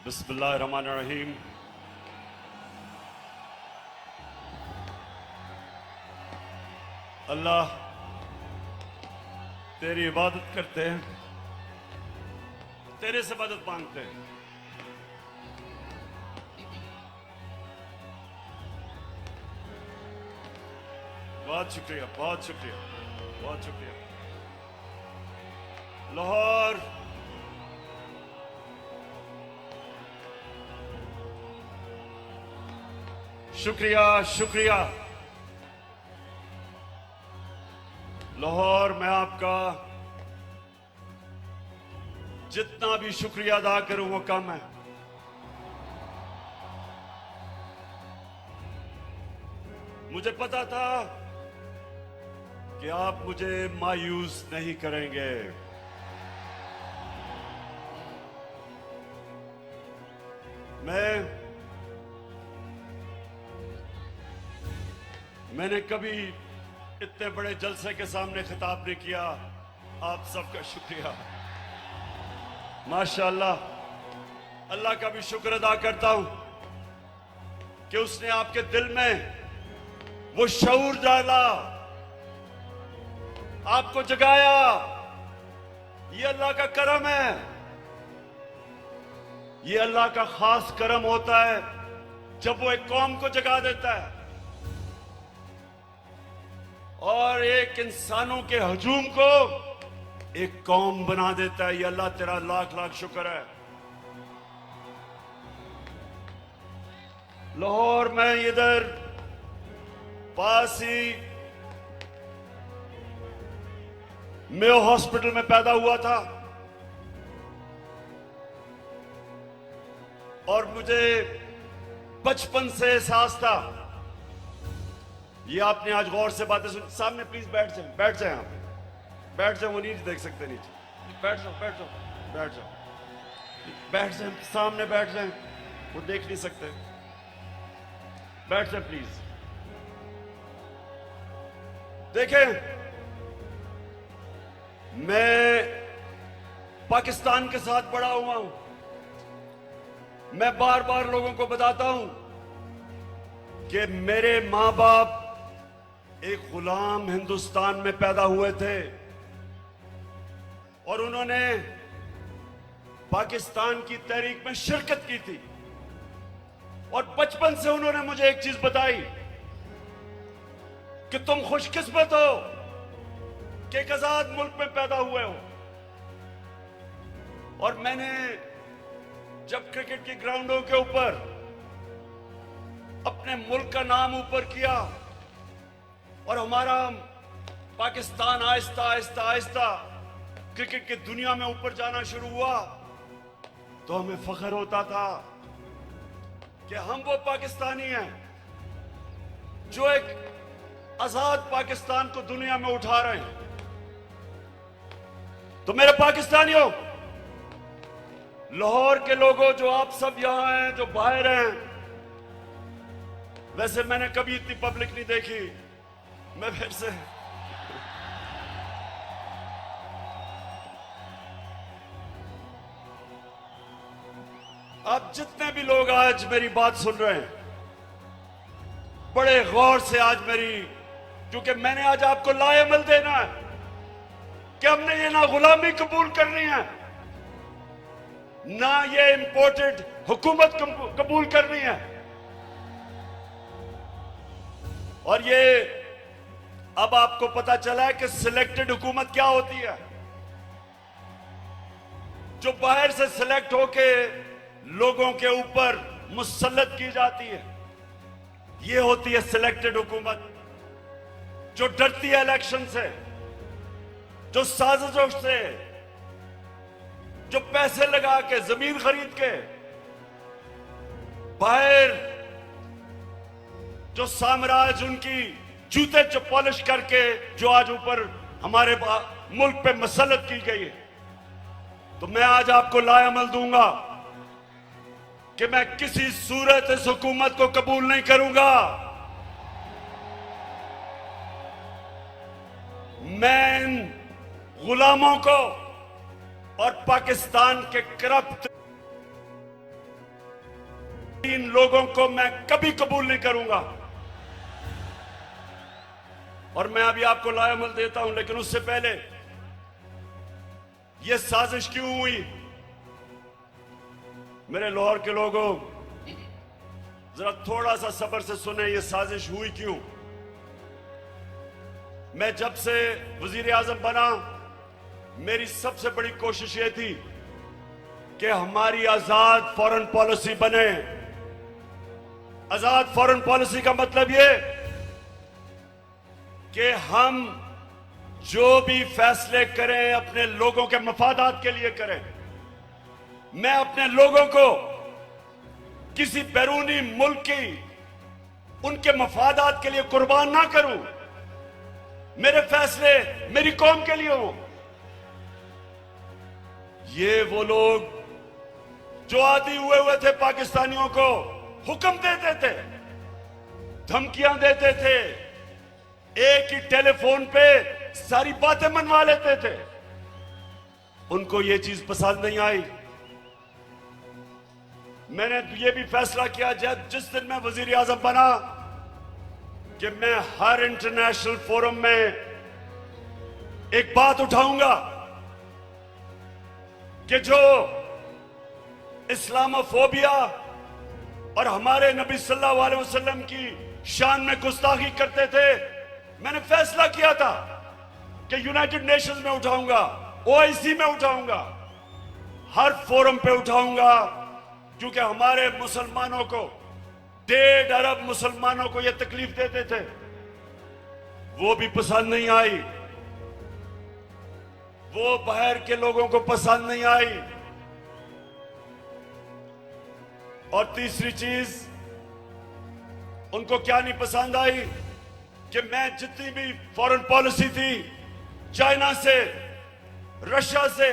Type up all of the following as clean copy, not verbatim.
बिस्मिल्लाहिर्रहमानिर्रहीम। अल्लाह तेरी इबादत करते हैं, तेरे से मदद मांगते हैं। बहुत शुक्रिया, बहुत शुक्रिया, बहुत शुक्रिया। लाहौर शुक्रिया, शुक्रिया। लाहौर मैं आपका जितना भी शुक्रिया अदा करूं वो कम है। मुझे पता था कि आप मुझे मायूस नहीं करेंगे। मैंने कभी इतने बड़े जलसे के सामने खिताब नहीं किया। आप सबका शुक्रिया, माशाअल्लाह। अल्लाह का भी शुक्र अदा करता हूं कि उसने आपके दिल में वो शऊर डाला, आपको जगाया। ये अल्लाह का करम है, ये अल्लाह का खास करम होता है जब वो एक कौम को जगा देता है और एक इंसानों के हजूम को एक कौम बना देता है। ये अल्लाह तेरा लाख लाख शुक्र है। लाहौर में इधर पास ही मेयो हॉस्पिटल में पैदा हुआ था और मुझे बचपन से एहसास था। ये आपने आज गौर से बातें सुन। सामने प्लीज बैठ जाए, बैठ जाए, आप बैठ जाए। वो नीचे देख सकते, नीचे बैठ जाओ, बैठ जाओ, बैठ जाओ, बैठ जाए, सामने बैठ जाए, वो देख नहीं सकते। बैठ जाए प्लीज। देखें, मैं पाकिस्तान के साथ बड़ा हुआ हूं। मैं बार बार लोगों को बताता हूं कि मेरे मां बाप एक गुलाम हिंदुस्तान में पैदा हुए थे और उन्होंने पाकिस्तान की तहरीक में शिरकत की थी। और बचपन से उन्होंने मुझे एक चीज बताई कि तुम खुशकिस्मत हो कि एक आजाद मुल्क में पैदा हुए हो। और मैंने जब क्रिकेट के ग्राउंडों के ऊपर अपने मुल्क का नाम ऊपर किया और हमारा पाकिस्तान आहिस्ता आहिस्ता आहिस्ता क्रिकेट की दुनिया में ऊपर जाना शुरू हुआ, तो हमें फख्र होता था कि हम वो पाकिस्तानी हैं जो एक आजाद पाकिस्तान को दुनिया में उठा रहे हैं। तो मेरे पाकिस्तानियों, लाहौर के लोगों, जो आप सब यहां हैं, जो बाहर हैं, वैसे मैंने कभी इतनी पब्लिक नहीं देखी। मैं फिर से आप जितने भी लोग आज मेरी बात सुन रहे हैं, बड़े गौर से आज मेरी, क्योंकि मैंने आज आपको लाएमल देना है कि हमने ये ना गुलामी कबूल करनी है, ना ये इंपोर्टेड हुकूमत कबूल करनी है। और ये अब आपको पता चला है कि सिलेक्टेड हुकूमत क्या होती है। जो बाहर से सिलेक्ट होके लोगों के ऊपर मुसल्लत की जाती है, ये होती है सिलेक्टेड हुकूमत। जो डरती है इलेक्शन से, जो साजिशों से, जो पैसे लगा के, जमीन खरीद के, बाहर जो साम्राज्य उनकी जूते जो पॉलिश करके जो आज ऊपर हमारे मुल्क पे मसल्लत की गई है। तो मैं आज आपको लाएमल दूंगा कि मैं किसी सूरत इस हुकूमत को कबूल नहीं करूंगा। मैं इन गुलामों को और पाकिस्तान के करप्ट इन लोगों को मैं कभी कबूल नहीं करूंगा। और मैं अभी आपको लायामल देता हूं, लेकिन उससे पहले यह साजिश क्यों हुई? मेरे लाहौर के लोगों, जरा थोड़ा सा सब्र से सुने, यह साजिश हुई क्यों। मैं जब से वजीर आजम बना, मेरी सबसे बड़ी कोशिश यह थी कि हमारी आजाद फॉरेन पॉलिसी बने। आजाद फॉरेन पॉलिसी का मतलब यह कि हम जो भी फैसले करें अपने लोगों के मफादात के लिए करें। मैं अपने लोगों को किसी बैरूनी मुल्क की उनके मफादात के लिए कुर्बान ना करूं। मेरे फैसले मेरी कौम के लिए हों। ये वो लोग जो आदी हुए थे पाकिस्तानियों को हुक्म देते थे, धमकियां देते थे, एक ही टेलीफोन पे सारी बातें मनवा लेते थे, उनको ये चीज पसंद नहीं आई। मैंने ये भी फैसला किया जब जिस दिन मैं वजीर आजम बना कि मैं हर इंटरनेशनल फोरम में एक बात उठाऊंगा कि जो इस्लामोफोबिया और हमारे नबी सल्लल्लाहु अलैहि वसल्लम की शान में गुस्ताखी करते थे, मैंने फैसला किया था कि यूनाइटेड नेशंस में उठाऊंगा, ओआईसी में उठाऊंगा, हर फोरम पे उठाऊंगा, क्योंकि हमारे मुसलमानों को 1.5 अरब मुसलमानों को यह तकलीफ देते थे, वो भी पसंद नहीं आई, वो बाहर के लोगों को पसंद नहीं आई। और तीसरी चीज उनको क्या नहीं पसंद आई कि मैं जितनी भी फॉरेन पॉलिसी थी, चाइना से, रशिया से,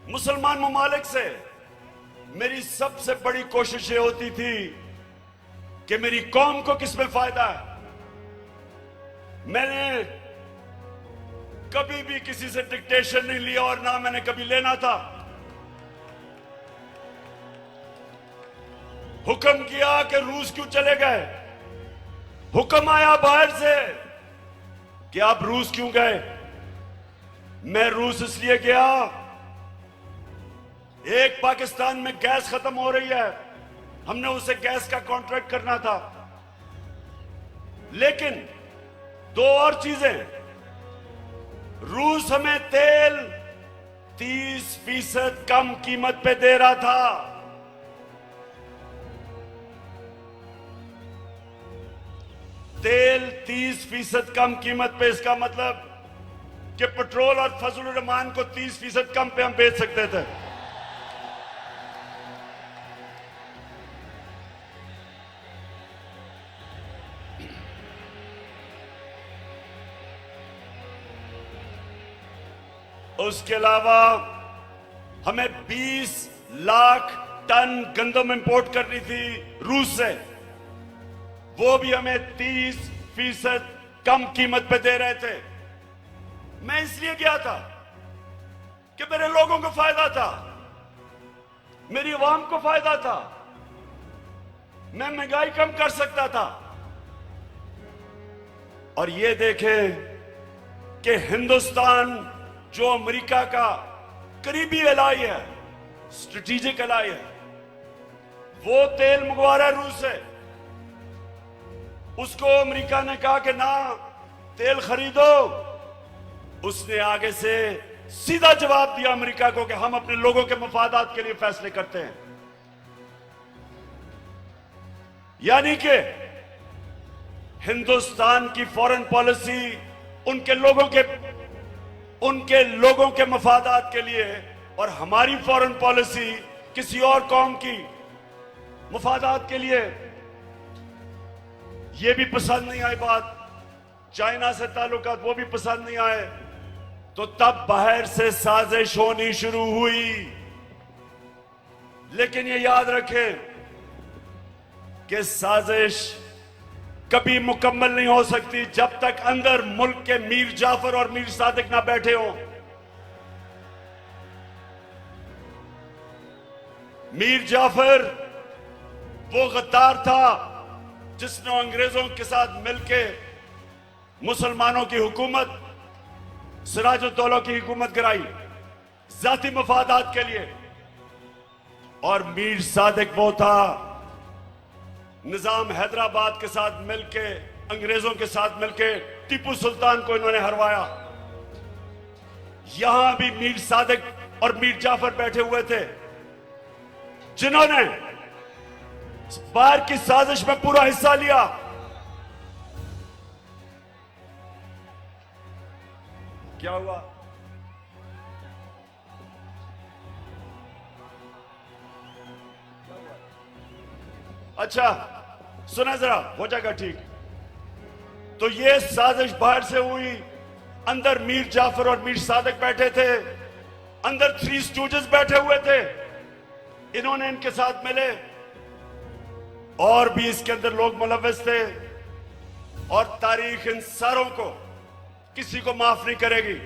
मुसलमान ममालिक से, मेरी सबसे बड़ी कोशिश ये होती थी कि मेरी कौम को किसमें फायदा है। मैंने कभी भी किसी से डिक्टेशन नहीं लिया और ना मैंने कभी लेना था। हुक्म किया कि रूस क्यों चले गए, हुक्म आया बाहर से कि आप रूस क्यों गए। मैं रूस इसलिए गया, एक पाकिस्तान में गैस खत्म हो रही है, हमने उसे गैस का कॉन्ट्रैक्ट करना था, लेकिन 2 और चीजें, रूस हमें तेल 30% कम कीमत पे दे रहा था। तेल 30% कम कीमत पे, इसका मतलब कि पेट्रोल और फजल रहमान को 30% कम पे हम बेच सकते थे। उसके अलावा हमें 20 लाख टन गंदम इंपोर्ट करनी थी रूस से, वो भी हमें 30% कम कीमत पे दे रहे थे। मैं इसलिए गया था कि मेरे लोगों को फायदा था, मेरी आवाम को फायदा था, मैं महंगाई कम कर सकता था। और ये देखें कि हिंदुस्तान जो अमेरिका का करीबी एलाई है, स्ट्रेटेजिक एलाई है, वो तेल मंगवा रहा है रूस से। उसको अमेरिका ने कहा कि ना तेल खरीदो, उसने आगे से सीधा जवाब दिया अमेरिका को कि हम अपने लोगों के मफादात के लिए फैसले करते हैं। यानी कि हिंदुस्तान की फॉरेन पॉलिसी उनके लोगों के मफादात के लिए, और हमारी फॉरेन पॉलिसी किसी और कौम की मफादात के लिए। यह भी पसंद नहीं आई बात, चाइना से ताल्लुकात वो भी पसंद नहीं आए, तो तब बाहर से साजिश होनी शुरू हुई। लेकिन ये याद रखें कि साजिश कभी मुकम्मल नहीं हो सकती जब तक अंदर मुल्क के मीर जाफर और मीर सादिक ना बैठे हों। मीर जाफर वो गद्दार था जिसने अंग्रेजों के साथ मिलके मुसलमानों की हुकूमत, सिराजुद्दौला की हुकूमत गिराई जाती मफादात के लिए। और मीर सादिक वो था, निजाम हैदराबाद के साथ मिलके, अंग्रेजों के साथ मिलके टीपू सुल्तान को इन्होंने हरवाया। यहां भी मीर सादिक और मीर जाफर बैठे हुए थे जिन्होंने बाहर की साजिश में पूरा हिस्सा लिया। क्या हुआ? अच्छा सुना जरा, हो जाएगा ठीक। तो ये साजिश बाहर से हुई, अंदर मीर जाफर और मीर सादिक बैठे थे, अंदर थ्री स्टूजेस बैठे हुए थे, इन्होंने इनके साथ मिले। और भी इसके अंदर लोग मुलव्वस थे। और तारीख इन सारों को किसी को माफ नहीं करेगी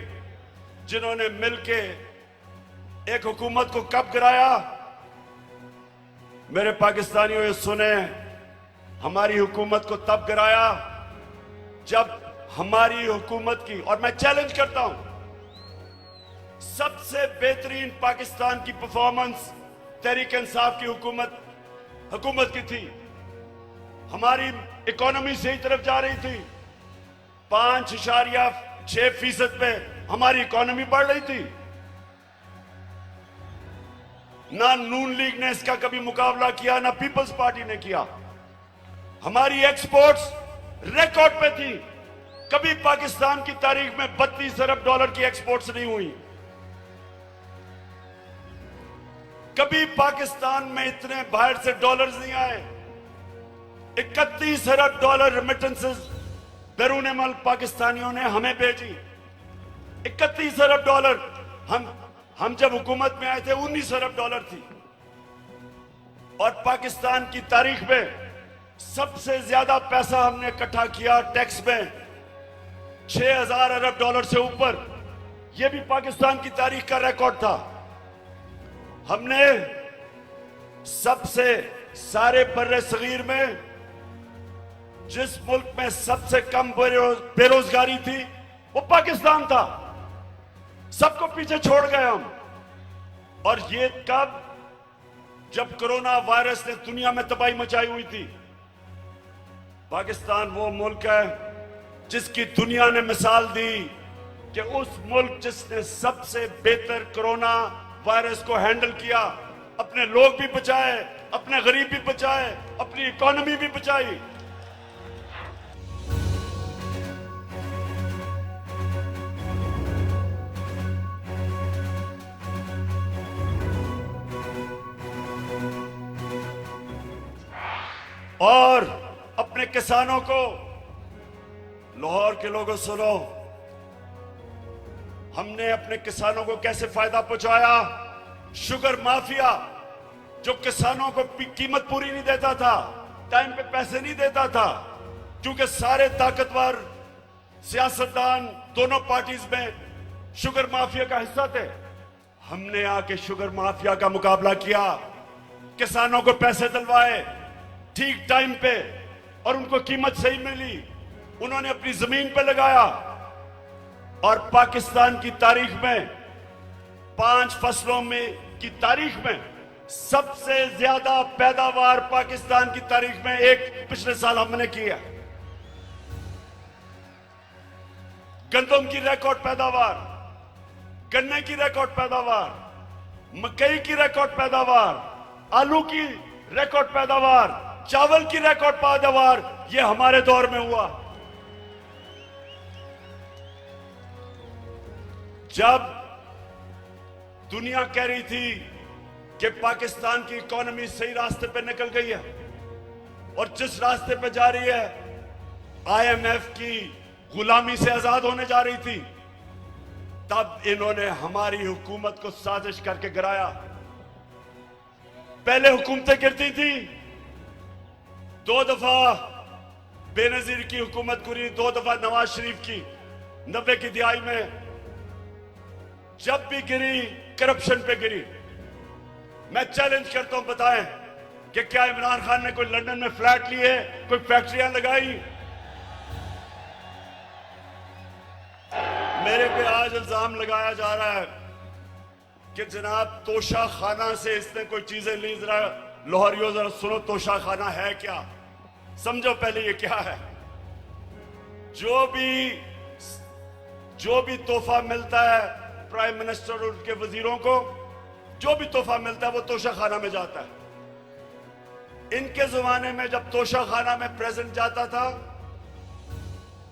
जिन्होंने मिलके एक हुकूमत को कब गिराया। मेरे पाकिस्तानियों ये सुने, हमारी हुकूमत को तब गिराया जब हमारी हुकूमत की, और मैं चैलेंज करता हूं, सबसे बेहतरीन पाकिस्तान की परफॉर्मेंस तहरीक इंसाफ की हुकूमत की थी। हमारी इकोनॉमी सही तरफ जा रही थी, 5.6% पे हमारी इकोनॉमी बढ़ रही थी। ना नून लीग ने इसका कभी मुकाबला किया, ना पीपल्स पार्टी ने किया। हमारी एक्सपोर्ट्स रिकॉर्ड पे थी। कभी पाकिस्तान की तारीख में 32 अरब डॉलर की एक्सपोर्ट्स नहीं हुई। कभी पाकिस्तान में इतने बाहर से डॉलर्स नहीं आए। 31 अरब डॉलर रेमिटेंसेस बैरून मुल्क पाकिस्तानियों ने हमें भेजी। 31 अरब डॉलर। हम जब हुकूमत में आए थे 19 अरब डॉलर थी। और पाकिस्तान की तारीख में सबसे ज्यादा पैसा हमने इकट्ठा किया टैक्स में, 6000 अरब डॉलर से ऊपर। यह भी पाकिस्तान की तारीख का रिकॉर्ड था। हमने सबसे सारे बर्रे सगीर में जिस मुल्क में सबसे कम बेरोजगारी थी वो पाकिस्तान था। सबको पीछे छोड़ गए हम। और ये कब? जब कोरोना वायरस ने दुनिया में तबाही मचाई हुई थी। पाकिस्तान वो मुल्क है जिसकी दुनिया ने मिसाल दी कि उस मुल्क जिसने सबसे बेहतर कोरोना वायरस को हैंडल किया, अपने लोग भी बचाए, अपने गरीब भी बचाए, अपनी इकोनॉमी भी बचाई। और अपने किसानों को, लाहौर के लोगों सुनो, हमने अपने किसानों को कैसे फायदा पहुंचाया। शुगर माफिया जो किसानों को कीमत पूरी नहीं देता था, टाइम पे पैसे नहीं देता था, क्योंकि सारे ताकतवर सियासतदान दोनों पार्टीज में शुगर माफिया का हिस्सा थे। हमने आके शुगर माफिया का मुकाबला किया, किसानों को पैसे दिलवाए ठीक टाइम पे, और उनको कीमत सही मिली। उन्होंने अपनी जमीन पे लगाया। और पाकिस्तान की तारीख में 5 फसलों में की तारीख में सबसे ज्यादा पैदावार पाकिस्तान की तारीख में एक पिछले साल हमने किया। गंदम की रिकॉर्ड पैदावार, गन्ने की रिकॉर्ड पैदावार, मकई की रिकॉर्ड पैदावार, आलू की रिकॉर्ड पैदावार, चावल की रिकॉर्ड पैदावार, यह हमारे दौर में हुआ। जब दुनिया कह रही थी कि पाकिस्तान की इकोनॉमी सही रास्ते पे निकल गई है और जिस रास्ते पे जा रही है, आईएमएफ की गुलामी से आजाद होने जा रही थी, तब इन्होंने हमारी हुकूमत को साजिश करके गिराया। पहले हुकूमतें गिरती थी, 2 दफा बेनजीर की हुकूमत गिरी, 2 दफा नवाज शरीफ की 90 की दिहाई में। जब भी गिरी करप्शन पे गिरी। मैं चैलेंज करता हूं, बताएं कि क्या इमरान खान ने कोई लंदन में फ्लैट लिए, कोई फैक्ट्रियां लगाई? मेरे पे आज इल्जाम लगाया जा रहा है कि जनाब तोशा खाना से इसने कोई चीजें ली। जरा लाहौरियों जरा सुनो, तोशा खाना है क्या? समझो पहले ये क्या है। जो भी तोहफा मिलता है प्राइम मिनिस्टर और उनके वजीरों को, जो भी तोहफा मिलता है वो तोशा खाना में जाता है। इनके जमाने में जब तोशा खाना में प्रेजेंट जाता था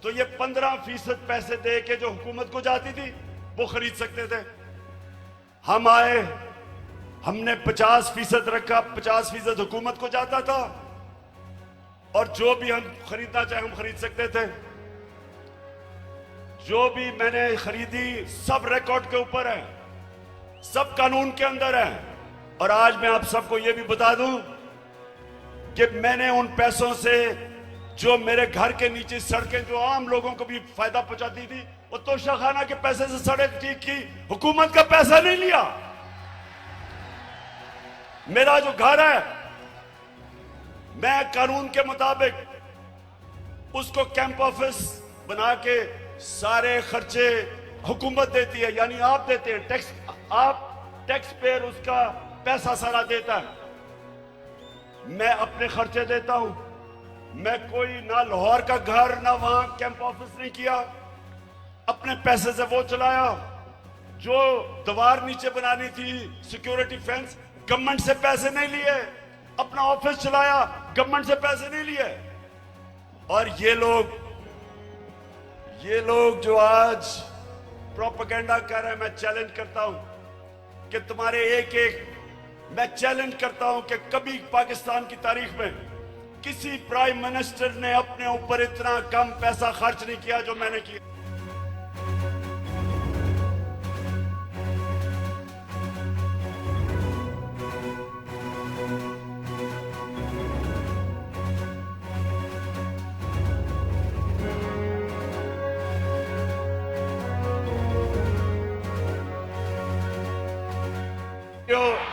तो ये 15% पैसे दे के जो हुकूमत को जाती थी वो खरीद सकते थे। हम आए, हमने 50% रखा, 50% हुकूमत को जाता था और जो भी हम खरीदना चाहे हम खरीद सकते थे। जो भी मैंने खरीदी सब रिकॉर्ड के ऊपर है, सब कानून के अंदर है। और आज मैं आप सबको यह भी बता दूं कि मैंने उन पैसों से जो मेरे घर के नीचे सड़कें जो आम लोगों को भी फायदा पहुंचाती थी वो तोशा खाना के पैसे से सड़क ठीक की, हुकूमत का पैसा नहीं लिया। मेरा जो घर है मैं कानून के मुताबिक उसको कैंप ऑफिस बना के सारे खर्चे हुकूमत देती है, यानी आप देते हैं टैक्स, आप टैक्स पेयर उसका पैसा सारा देता है। मैं अपने खर्चे देता हूं। मैं कोई ना लाहौर का घर ना वहां कैंप ऑफिस नहीं किया, अपने पैसे से वो चलाया। जो दीवार नीचे बनानी थी सिक्योरिटी फेंस, गवर्नमेंट से पैसे नहीं लिए, अपना ऑफिस चलाया, गवर्नमेंट से पैसे नहीं लिए। और ये लोग जो आज प्रोपेगेंडा कर रहे हैं, मैं चैलेंज करता हूं कि तुम्हारे मैं चैलेंज करता हूं कि कभी पाकिस्तान की तारीख में किसी प्राइम मिनिस्टर ने अपने ऊपर इतना कम पैसा खर्च नहीं किया जो मैंने किया।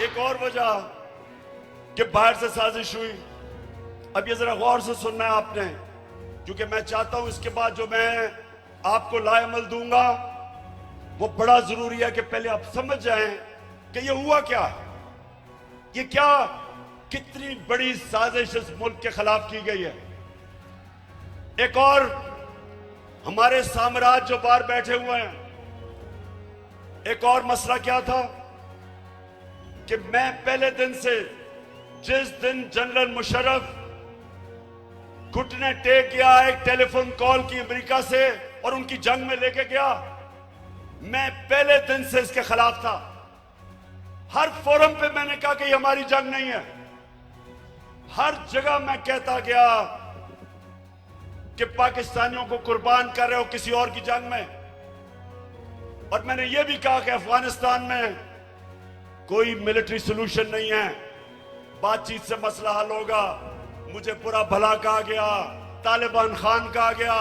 एक और वजह कि बाहर से साजिश हुई। अब ये जरा गौर से सुनना है आपने, क्योंकि मैं चाहता हूं इसके बाद जो मैं आपको लाएमल दूंगा वो बड़ा जरूरी है कि पहले आप समझ जाएं कि ये हुआ क्या, ये क्या कितनी बड़ी साजिश इस मुल्क के खिलाफ की गई है। एक और हमारे साम्राज्य जो बाहर बैठे हुए हैं, एक और मसला क्या था कि मैं पहले दिन से, जिस दिन जनरल मुशर्रफ घुटने टेक गया एक टेलीफोन कॉल की अमेरिका से और उनकी जंग में लेके गया, मैं पहले दिन से इसके खिलाफ था। हर फोरम पे मैंने कहा कि ये हमारी जंग नहीं है। हर जगह मैं कहता गया कि पाकिस्तानियों को कुर्बान कर रहे हो किसी और की जंग में। और मैंने ये भी कहा कि अफगानिस्तान में कोई मिलिट्री सोल्यूशन नहीं है, बातचीत से मसला हल होगा। मुझे बुरा भला कहा गया, तालिबान खान कहा गया,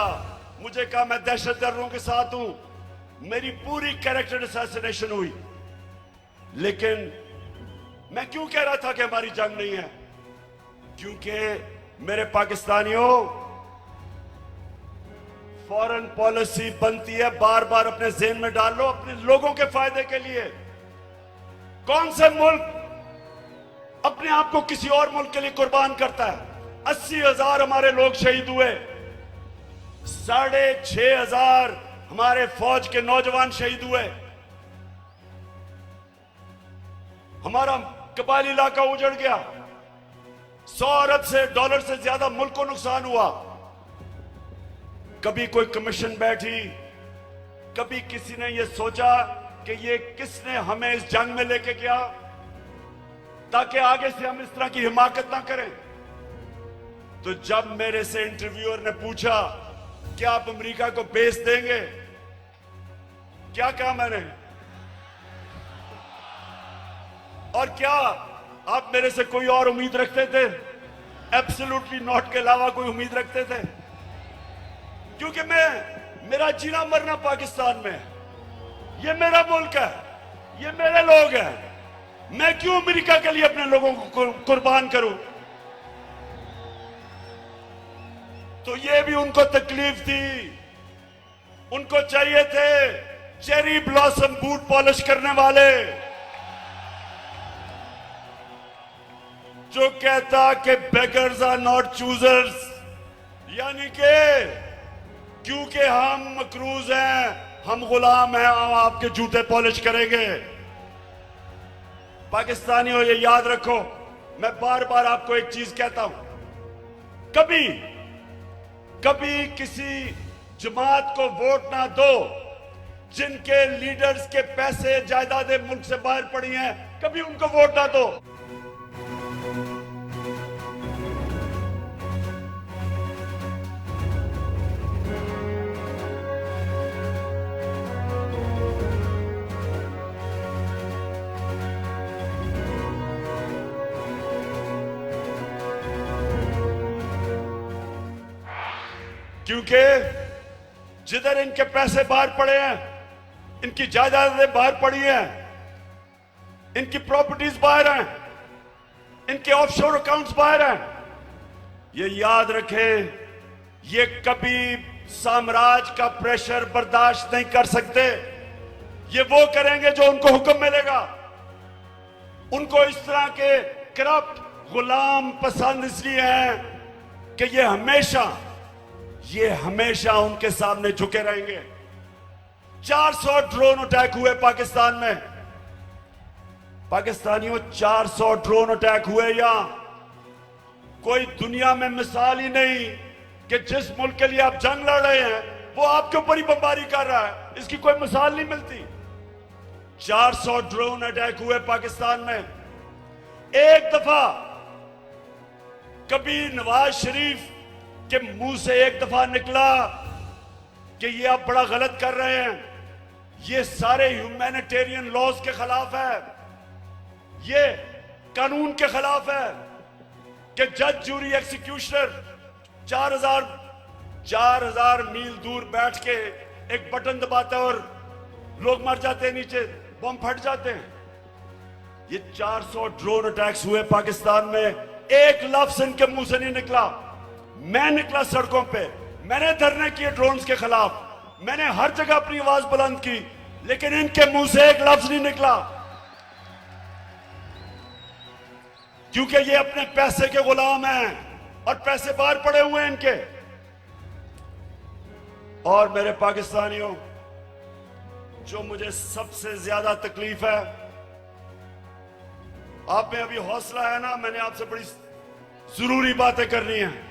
मुझे कहा मैं दहशतगर्दों के साथ हूं, मेरी पूरी कैरेक्टर असैसिनेशन हुई। लेकिन मैं क्यों कह रहा था कि हमारी जंग नहीं है? क्योंकि मेरे पाकिस्तानियों, फॉरेन पॉलिसी बनती है, बार बार अपने ज़हन में डाल लो, अपने लोगों के फायदे के लिए। कौन से मुल्क अपने आप को किसी और मुल्क के लिए कुर्बान करता है? 80,000 हमारे लोग शहीद हुए, 6,500 हमारे फौज के नौजवान शहीद हुए, हमारा कबायली इलाका उजड़ गया, 100 अरब से डॉलर से ज्यादा मुल्क को नुकसान हुआ। कभी कोई कमीशन बैठी, कभी किसी ने यह सोचा कि ये किसने हमें इस जंग में लेके गया ताकि आगे से हम इस तरह की हिमाकत ना करें। तो जब मेरे से इंटरव्यूअर ने पूछा कि आप अमेरिका को बेस देंगे, क्या कहा मैंने? और क्या आप मेरे से कोई और उम्मीद रखते थे? एब्सोल्युटली नॉट के अलावा कोई उम्मीद रखते थे? क्योंकि मेरा जीना मरना पाकिस्तान में, ये मेरा मुल्क है, ये मेरे लोग हैं। मैं क्यों अमेरिका के लिए अपने लोगों को कुर्बान करूं? तो ये भी उनको तकलीफ थी। उनको चाहिए थे चेरी ब्लॉसम बूट पॉलिश करने वाले, जो कहता कि बेगर्स आर नॉट चूजर्स, यानी कि क्योंकि हम मकरूज हैं, हम गुलाम हैं, हम आपके जूते पॉलिश करेंगे। पाकिस्तानियों, ये याद रखो, मैं बार बार आपको एक चीज कहता हूं, कभी कभी किसी जमात को वोट ना दो जिनके लीडर्स के पैसे जायदादें मुल्क से बाहर पड़ी हैं, कभी उनको वोट ना दो। क्योंकि जिधर इनके पैसे बाहर पड़े हैं, इनकी जायदादें बाहर पड़ी हैं, इनकी प्रॉपर्टीज बाहर हैं, इनके ऑफशोर अकाउंट्स बाहर हैं, ये याद रखें, ये कभी साम्राज्य का प्रेशर बर्दाश्त नहीं कर सकते। ये वो करेंगे जो उनको हुक्म मिलेगा। उनको इस तरह के करप्ट गुलाम पसंद इसलिए हैं कि ये हमेशा उनके सामने झुके रहेंगे। 400 ड्रोन अटैक हुए पाकिस्तान में। पाकिस्तानियों, 400 ड्रोन अटैक हुए यहां। कोई दुनिया में मिसाल ही नहीं कि जिस मुल्क के लिए आप जंग लड़ रहे हैं वो आपके ऊपर ही बमबारी कर रहा है। इसकी कोई मिसाल नहीं मिलती। 400 ड्रोन अटैक हुए पाकिस्तान में। एक दफा कभी नवाज शरीफ के मुंह से एक दफा निकला कि ये आप बड़ा गलत कर रहे हैं, ये सारे ह्यूमैनिटेरियन लॉज के खिलाफ है, ये कानून के खिलाफ है कि जज, जूरी, एग्जीक्यूशनर 4000 मील दूर बैठ के एक बटन दबाता है और लोग मर जाते हैं, नीचे बम फट जाते हैं। ये 400 ड्रोन अटैक्स हुए पाकिस्तान में। एक लफ्ज इनके मुंह से नहीं निकला। मैं निकला सड़कों पे, मैंने धरने किए ड्रोन्स के खिलाफ, मैंने हर जगह अपनी आवाज बुलंद की, लेकिन इनके मुंह से एक लफ्ज नहीं निकला, क्योंकि ये अपने पैसे के गुलाम हैं और पैसे बाहर पड़े हुए हैं इनके। और मेरे पाकिस्तानियों, जो मुझे सबसे ज्यादा तकलीफ है, आप में अभी हौसला है ना, मैंने आपसे बड़ी जरूरी बातें करनी है।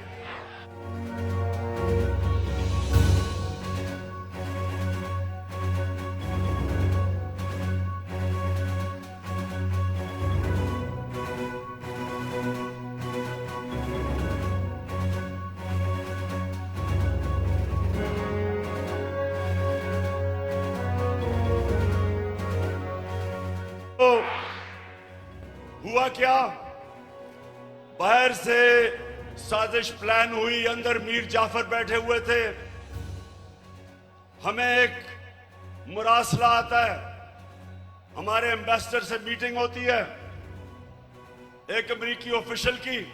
तो हुआ क्या, बाहर से साजिश प्लान हुई, अंदर मीर जाफर बैठे हुए थे। हमें एक मुरासला आता है, हमारे एम्बेसडर से मीटिंग होती है एक अमेरिकी ऑफिशियल की,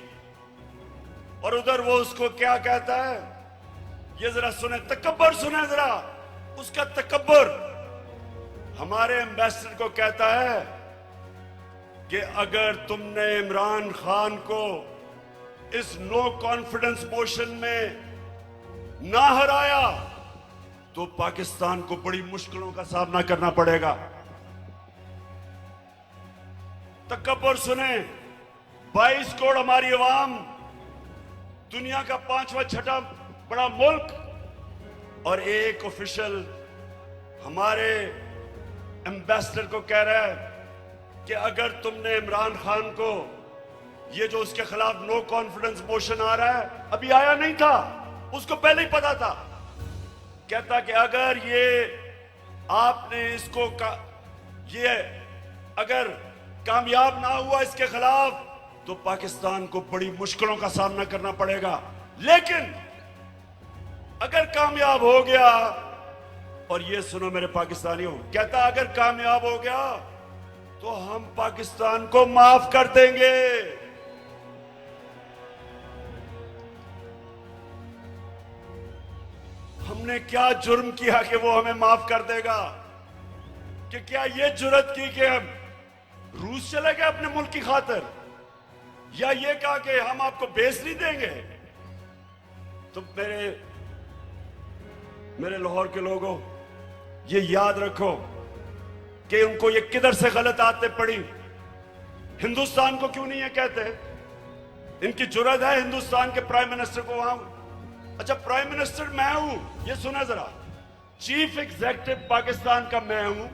और उधर वो उसको क्या कहता है, ये जरा सुने, तकब्बर सुने जरा, उसका तकब्बर। हमारे एम्बेसडर को कहता है कि अगर तुमने इमरान खान को इस नो कॉन्फिडेंस मोशन में ना हराया तो पाकिस्तान को बड़ी मुश्किलों का सामना करना पड़ेगा। तकब्बर सुने, 22 करोड़ हमारी आवाम, दुनिया का 5वां 6वां बड़ा मुल्क, और एक ऑफिशियल हमारे एम्बेसडर को कह रहा है कि अगर तुमने इमरान खान को, ये जो उसके खिलाफ नो कॉन्फिडेंस मोशन आ रहा है, अभी आया नहीं था, उसको पहले ही पता था, कहता कि अगर ये आपने इसको ये अगर कामयाब ना हुआ इसके खिलाफ तो पाकिस्तान को बड़ी मुश्किलों का सामना करना पड़ेगा। लेकिन अगर कामयाब हो गया, और ये सुनो मेरे पाकिस्तानियों, कहता अगर कामयाब हो गया तो हम पाकिस्तान को माफ कर देंगे। हमने क्या जुर्म किया कि वो हमें माफ कर देगा? कि क्या ये जुर्रत की कि हम रूस चले गए अपने मुल्क की खातिर, या ये कहा कि हम आपको बेस नहीं देंगे? तो मेरे लाहौर के लोगों, ये याद रखो कि उनको ये किधर से गलत आदतें पड़ी। हिंदुस्तान को क्यों नहीं ये कहते? इनकी जुर्रत है हिंदुस्तान के प्राइम मिनिस्टर को वहां, अच्छा प्राइम मिनिस्टर मैं हूं, ये सुना जरा, चीफ एग्जीक्यूटिव पाकिस्तान का मैं हूं,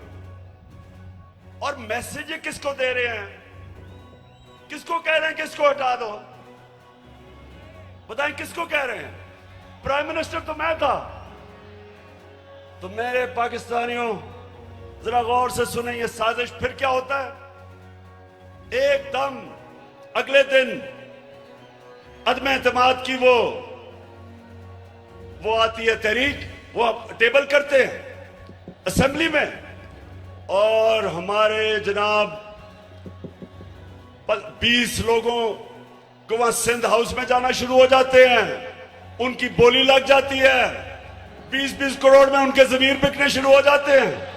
और मैसेज ये किसको दे रहे हैं? किसको कह रहे हैं किसको हटा दो? बताएं किसको कह रहे हैं? प्राइम मिनिस्टर तो मैं था। तो मेरे पाकिस्तानियों जरा गौर से सुने, ये साजिश फिर क्या होता है? एकदम अगले दिन अदम एतमाद की वो आती है तहरीक, वो टेबल करते हैं असेंबली में, और हमारे जनाब 20 लोगों को वहां सिंध हाउस में जाना शुरू हो जाते हैं, उनकी बोली लग जाती है, 20-20 करोड़ में उनके जमीर बिकने शुरू हो जाते हैं।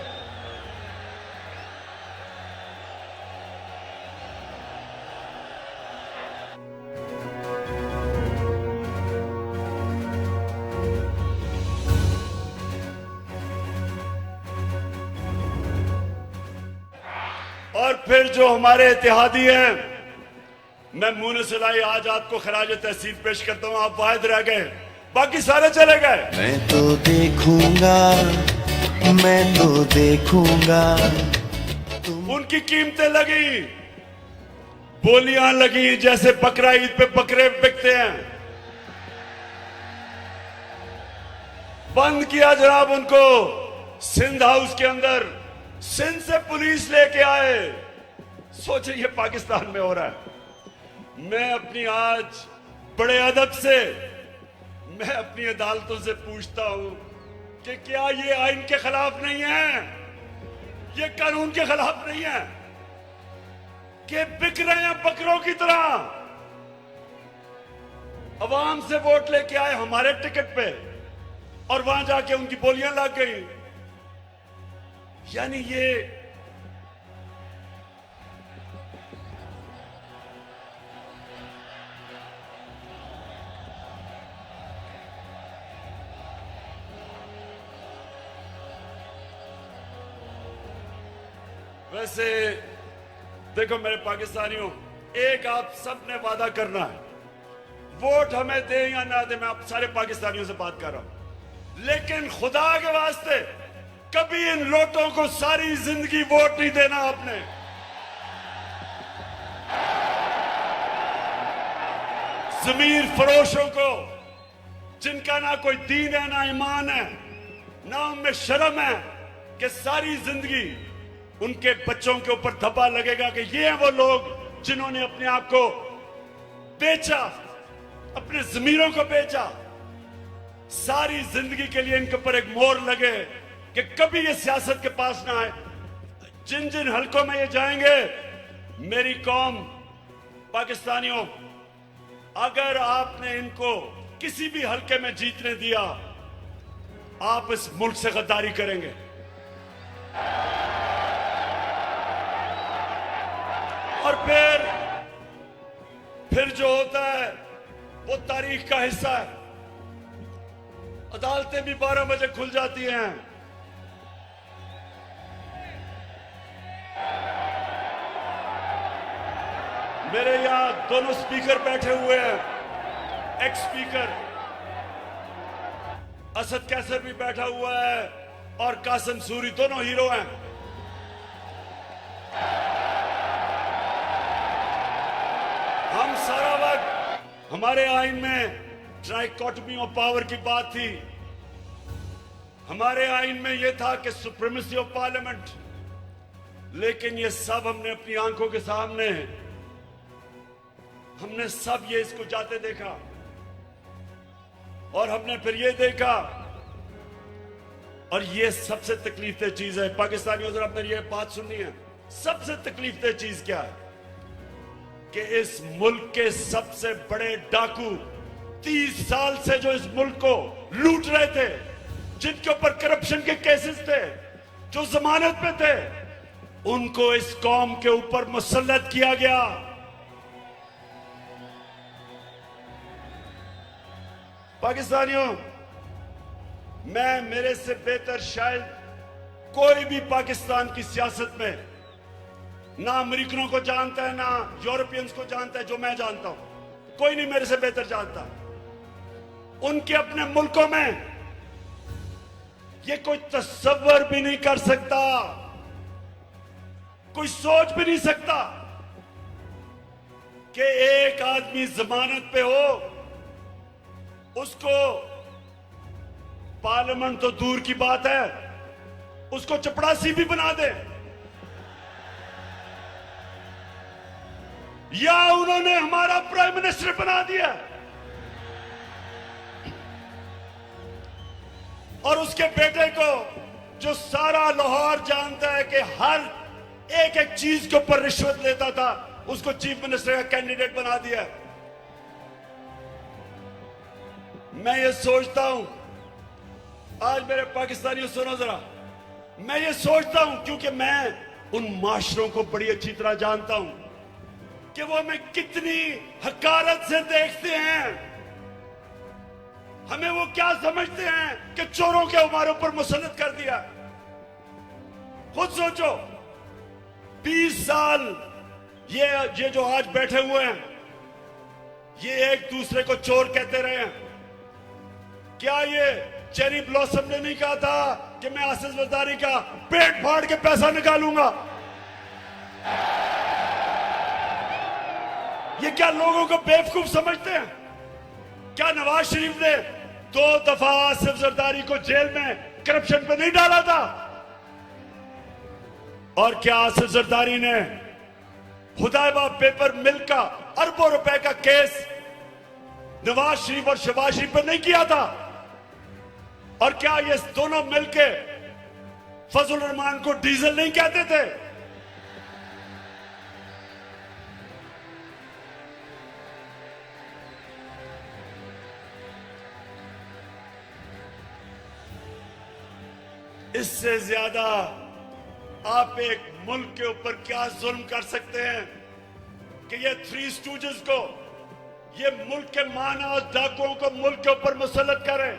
और फिर जो हमारे इत्तेहादी हैं, मैं मुंह ने सिलाई आज आपको खराज तहसीन पेश करता हूं, आप वाहिद रह गए, बाकी सारे चले गए। मैं तो देखूंगा उनकी कीमतें लगी, बोलियां लगी, जैसे बकरा ईद पे बकरे बिकते हैं। बंद किया जनाब उनको सिंध हाउस के अंदर, सिंध से पुलिस लेके आए। सोचे ये पाकिस्तान में हो रहा है। मैं अपनी आज बड़े अदब से मैं अपनी अदालतों से पूछता हूं कि क्या ये आइन के खिलाफ नहीं है, ये कानून के खिलाफ नहीं है कि बिक रहे हैं बकरों की तरह? अवाम से वोट लेके आए हमारे टिकट पे, और वहां जाके उनकी बोलियां लग गई। यानी ये वैसे देखो मेरे पाकिस्तानियों, एक आप सब ने वादा करना है, वोट हमें दे या ना दे, मैं आप सारे पाकिस्तानियों से बात कर रहा हूं, लेकिन खुदा के वास्ते कभी इन लोटों को सारी जिंदगी वोट नहीं देना आपने। जमीर फरोशों को, जिनका ना कोई दीन है ना ईमान है ना उनमें शर्म है, कि सारी जिंदगी उनके बच्चों के ऊपर धब्बा लगेगा कि ये हैं वो लोग जिन्होंने अपने आप को बेचा, अपने जमीरों को बेचा। सारी जिंदगी के लिए इनके ऊपर एक मोहर लगे कि कभी ये सियासत के पास ना आए। जिन जिन हलकों में ये जाएंगे, मेरी कौम पाकिस्तानियों, अगर आपने इनको किसी भी हलके में जीतने दिया, आप इस मुल्क से गद्दारी करेंगे। और फिर जो होता है वो तारीख का हिस्सा है। अदालतें भी 12 बजे खुल जाती हैं। मेरे यहां दोनों स्पीकर बैठे हुए हैं, एक्स स्पीकर असद कैसर भी बैठा हुआ है और कासिम सूरी, दोनों हीरो हैं। हम सारा वक्त, हमारे आइन में ट्राइकोटमी ऑफ पावर की बात थी, हमारे आइन में यह था कि सुप्रीमेसी ऑफ पार्लियामेंट, लेकिन ये सब हमने अपनी आंखों के सामने, हमने सब ये इसको जाते देखा, और हमने फिर ये देखा, और ये सबसे तकलीफदेह चीज है पाकिस्तानियों, जरा मेरी ये बात सुननी है। सबसे तकलीफदेह चीज क्या है कि इस मुल्क के सबसे बड़े डाकू 30 साल से जो इस मुल्क को लूट रहे थे, जिनके ऊपर करप्शन के केसेस थे, जो जमानत पे थे, उनको इस कौम के ऊपर मुसल्लत किया गया। पाकिस्तानियों, मैं मेरे से बेहतर शायद कोई भी पाकिस्तान की सियासत में ना अमेरिकनों को जानता है, ना यूरोपियंस को जानता है जो मैं जानता हूं। कोई नहीं मेरे से बेहतर जानता। उनके अपने मुल्कों में ये कोई तसव्वुर भी नहीं कर सकता, कोई सोच भी नहीं सकता कि एक आदमी जमानत पे हो, उसको पार्लियामेंट तो दूर की बात है, उसको चपड़ासी भी बना दे। या उन्होंने हमारा प्राइम मिनिस्टर बना दिया और उसके बेटे को, जो सारा लाहौर जानता है कि हर एक एक चीज के ऊपर रिश्वत लेता था, उसको चीफ मिनिस्टर का कैंडिडेट बना दिया। मैं ये सोचता हूं, आज मेरे पाकिस्तानियों सुनो जरा, मैं ये सोचता हूं क्योंकि मैं उन माशरों को बड़ी अच्छी तरह जानता हूं कि वो हमें कितनी हकारत से देखते हैं, हमें वो क्या समझते हैं कि चोरों के हमारे ऊपर मुसल्लत कर दिया। खुद सोचो, 20 साल ये जो आज बैठे हुए हैं, ये एक दूसरे को चोर कहते रहे हैं। क्या ये चेरी ब्लॉसम ने नहीं कहा था कि मैं आसिफ जरदारी का पेट फाड़ के पैसा निकालूंगा? ये क्या लोगों को बेवकूफ समझते हैं? क्या नवाज शरीफ ने 2 दफा आसिफ जरदारी को जेल में करप्शन पे नहीं डाला था? और क्या आसिफ जरदारी ने हुदैबा पेपर मिल का अरबों रुपए का केस नवाज शरीफ और शहबाज शरीफ पर नहीं किया था? और क्या ये दोनों मिलके फजल रहमान को डीजल नहीं कहते थे? इससे ज्यादा आप एक मुल्क के ऊपर क्या जुल्म कर सकते हैं कि ये 3 स्टूजेस को, ये मुल्क के माना और डाकुओं को मुल्क के ऊपर मुसल्लत करें।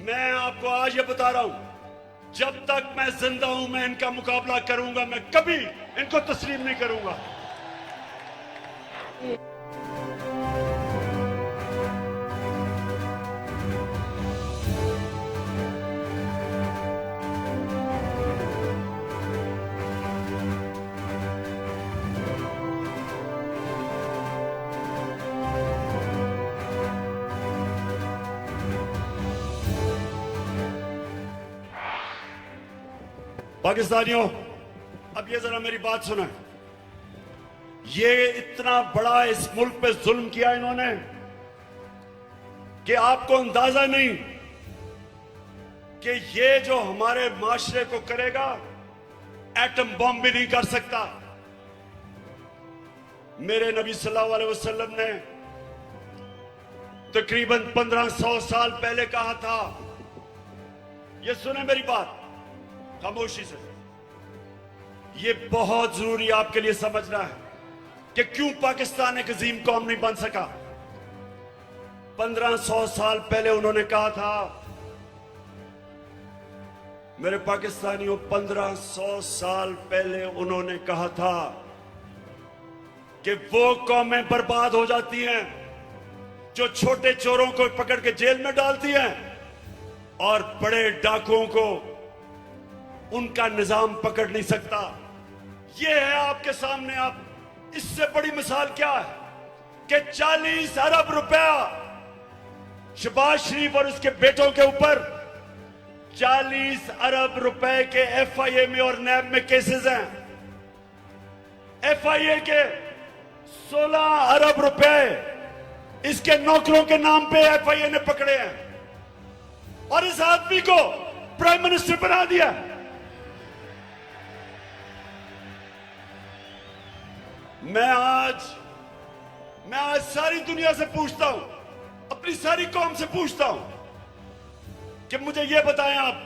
मैं आपको आज ये बता रहा हूं, जब तक मैं जिंदा हूं मैं इनका मुकाबला करूंगा, मैं कभी इनको तस्लीम नहीं करूंगा। पाकिस्तानियों, अब ये जरा मेरी बात सुना। ये इतना बड़ा इस मुल्क पे जुल्म किया इन्होंने कि आपको अंदाजा नहीं कि ये जो हमारे माशरे को करेगा, एटम बॉम्ब भी नहीं कर सकता। मेरे नबी सल्लल्लाहु अलैहि वसल्लम ने तकरीबन 1500 साल पहले कहा था, ये सुने मेरी बात खामोशी से, ये बहुत जरूरी आपके लिए समझना है कि क्यों पाकिस्तान एक अजीम कौम नहीं बन सका। 1500 साल पहले उन्होंने कहा था, मेरे पाकिस्तानियों, 1500 साल पहले उन्होंने कहा था कि वो कौमें बर्बाद हो जाती हैं जो छोटे चोरों को पकड़ के जेल में डालती हैं और बड़े डाकुओं को उनका निजाम पकड़ नहीं सकता। यह है आपके सामने। आप इससे बड़ी मिसाल क्या है कि 40 अरब रुपया शहबाज शरीफ और उसके बेटों के ऊपर 40 अरब रुपए के एफआईए में और नैब में केसेस हैं। एफआईए के 16 अरब रुपए इसके नौकरों के नाम पे एफआईए ने पकड़े हैं और इस आदमी को प्राइम मिनिस्टर बना दिया। मैं आज सारी दुनिया से पूछता हूं, अपनी सारी कौम से पूछता हूं, कि मुझे ये बताएं आप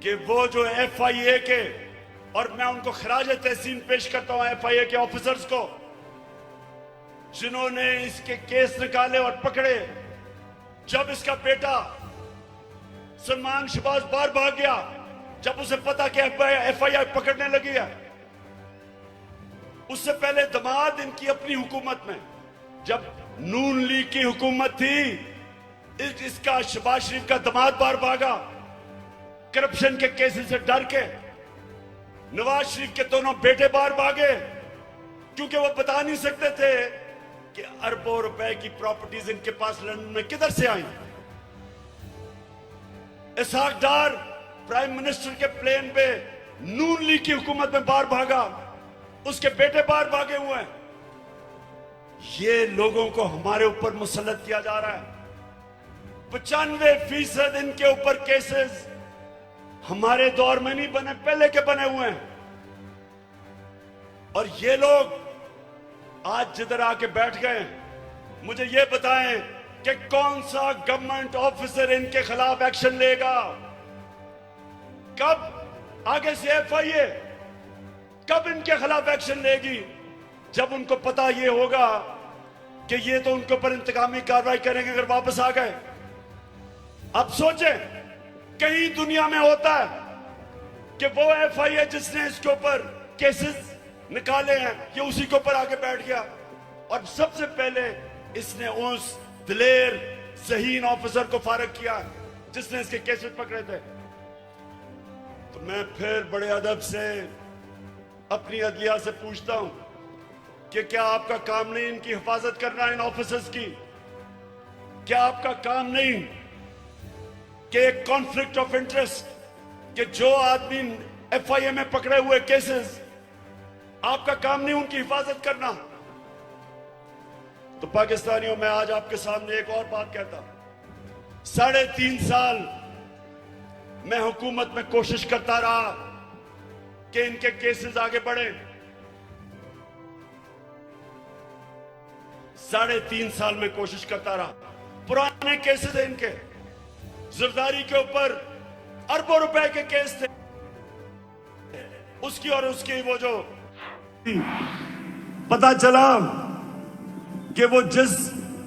कि वो जो FIA के, और मैं उनको खराज तहसीन पेश करता हूं FIA के ऑफिसर्स को, जिन्होंने इसके केस निकाले और पकड़े। जब इसका बेटा सलमान शहबाज बाहर भाग गया, जब उसे पता कि FIA पकड़ने लगी है, उससे पहले दामाद इनकी अपनी हुकूमत में, जब नून लीग की हुकूमत थी, इसका शहबाज शरीफ का दामाद बाहर भागा करप्शन के केसेस से डर के। नवाज शरीफ के दोनों बेटे बाहर भागे क्योंकि वो बता नहीं सकते थे कि अरबों रुपए की प्रॉपर्टीज इनके पास लंदन में किधर से आई। इसहाक डार प्राइम मिनिस्टर के प्लेन पे नून लीग की हुकूमत में बाहर भागा, उसके बेटे बाहर भागे हुए हैं। ये लोगों को हमारे ऊपर मुसल्लत किया जा रहा है। 95% इनके ऊपर केसेस हमारे दौर में नहीं बने, पहले के बने हुए हैं। और ये लोग आज जिधर आके बैठ गए, मुझे ये बताएं कि कौन सा गवर्नमेंट ऑफिसर इनके खिलाफ एक्शन लेगा? कब आगे से FIA कब इनके खिलाफ एक्शन लेगी? जब उनको पता ये होगा कि ये तो उनके ऊपर इंतकामी कार्रवाई करेंगे अगर वापस आ गए। अब सोचें, कहीं दुनिया में होता है कि वो FIA जिसने इसके ऊपर केसेस निकाले हैं, ये उसी के ऊपर आके बैठ गया और सबसे पहले इसने उस दिलेर ज़हीन ऑफिसर को फारग किया जिसने इसके केसेस पकड़े थे। तो मैं फिर बड़े अदब से अपनी अदलिया से पूछता हूं कि क्या आपका काम नहीं इनकी हिफाजत करना, इन ऑफिसर्स की? क्या आपका काम नहीं कि एक कॉन्फ्लिक्ट ऑफ इंटरेस्ट, कि जो आदमी FIA में पकड़े हुए केसेस, आपका काम नहीं उनकी हिफाजत करना? तो पाकिस्तानियों, मैं आज आपके सामने एक और बात कहता हूं। 3.5 साल मैं हुकूमत में कोशिश करता रहा कि इनके केसेस आगे बढ़े। 3.5 साल में कोशिश करता रहा। पुराने केसेस हैं इनके, जरदारी के ऊपर अरबों रुपए के केस थे, उसकी और उसकी वो जो पता चला कि वो जिस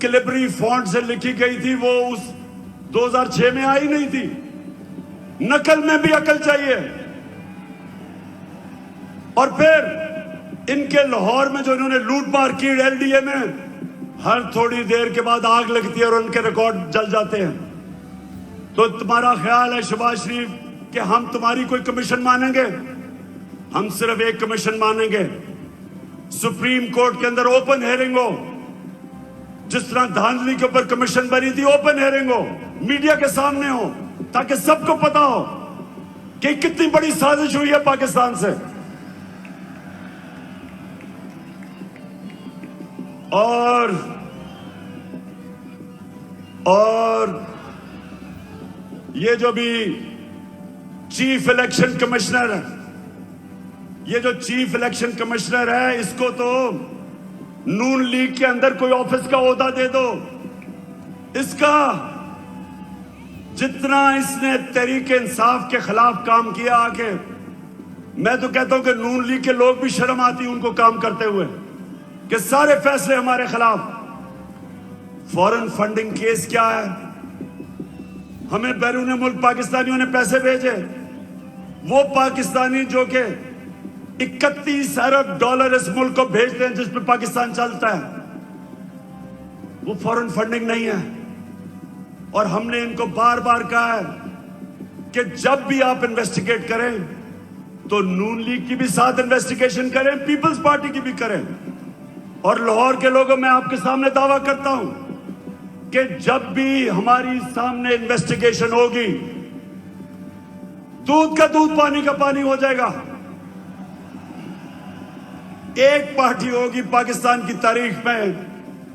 कैलिबरी फॉन्ट से लिखी गई थी वो उस 2006 में आई नहीं थी। नकल में भी अकल चाहिए। और फिर इनके लाहौर में जो इन्होंने लूट मार की LDA में, हर थोड़ी देर के बाद आग लगती है और उनके रिकॉर्ड जल जाते हैं। तो तुम्हारा ख्याल है शहबाज शरीफ कि हम तुम्हारी कोई कमीशन मानेंगे? हम सिर्फ एक कमीशन मानेंगे, सुप्रीम कोर्ट के अंदर ओपन हेयरिंग हो, जिस तरह धांधली के ऊपर कमीशन बनी थी, ओपन हेयरिंग हो, मीडिया के सामने हो, ताकि सबको पता हो कि कितनी बड़ी साजिश हुई है पाकिस्तान से। और ये जो भी चीफ इलेक्शन कमिश्नर है, ये जो चीफ इलेक्शन कमिश्नर है, इसको तो नून लीग के अंदर कोई ऑफिस का ओहदा दे दो। इसका जितना इसने तहरीक इंसाफ के खिलाफ काम किया आके, मैं तो कहता हूं कि नून लीग के लोग भी शर्म आती उनको काम करते हुए कि सारे फैसले हमारे खिलाफ। फॉरेन फंडिंग केस क्या है? हमें बैरून मुल्क पाकिस्तानियों ने पैसे भेजे, वो पाकिस्तानी जो कि 31 अरब डॉलर इस मुल्क को भेजते हैं जिस पे पाकिस्तान चलता है, वो फॉरेन फंडिंग नहीं है। और हमने इनको बार बार कहा है कि जब भी आप इन्वेस्टिगेट करें तो नून लीग की भी साथ इन्वेस्टिगेशन करें, पीपल्स पार्टी की भी करें। और लाहौर के लोगों, मैं आपके सामने दावा करता हूं कि जब भी हमारी सामने इन्वेस्टिगेशन होगी, दूध का दूध पानी का पानी हो जाएगा। एक पार्टी होगी पाकिस्तान की तारीख में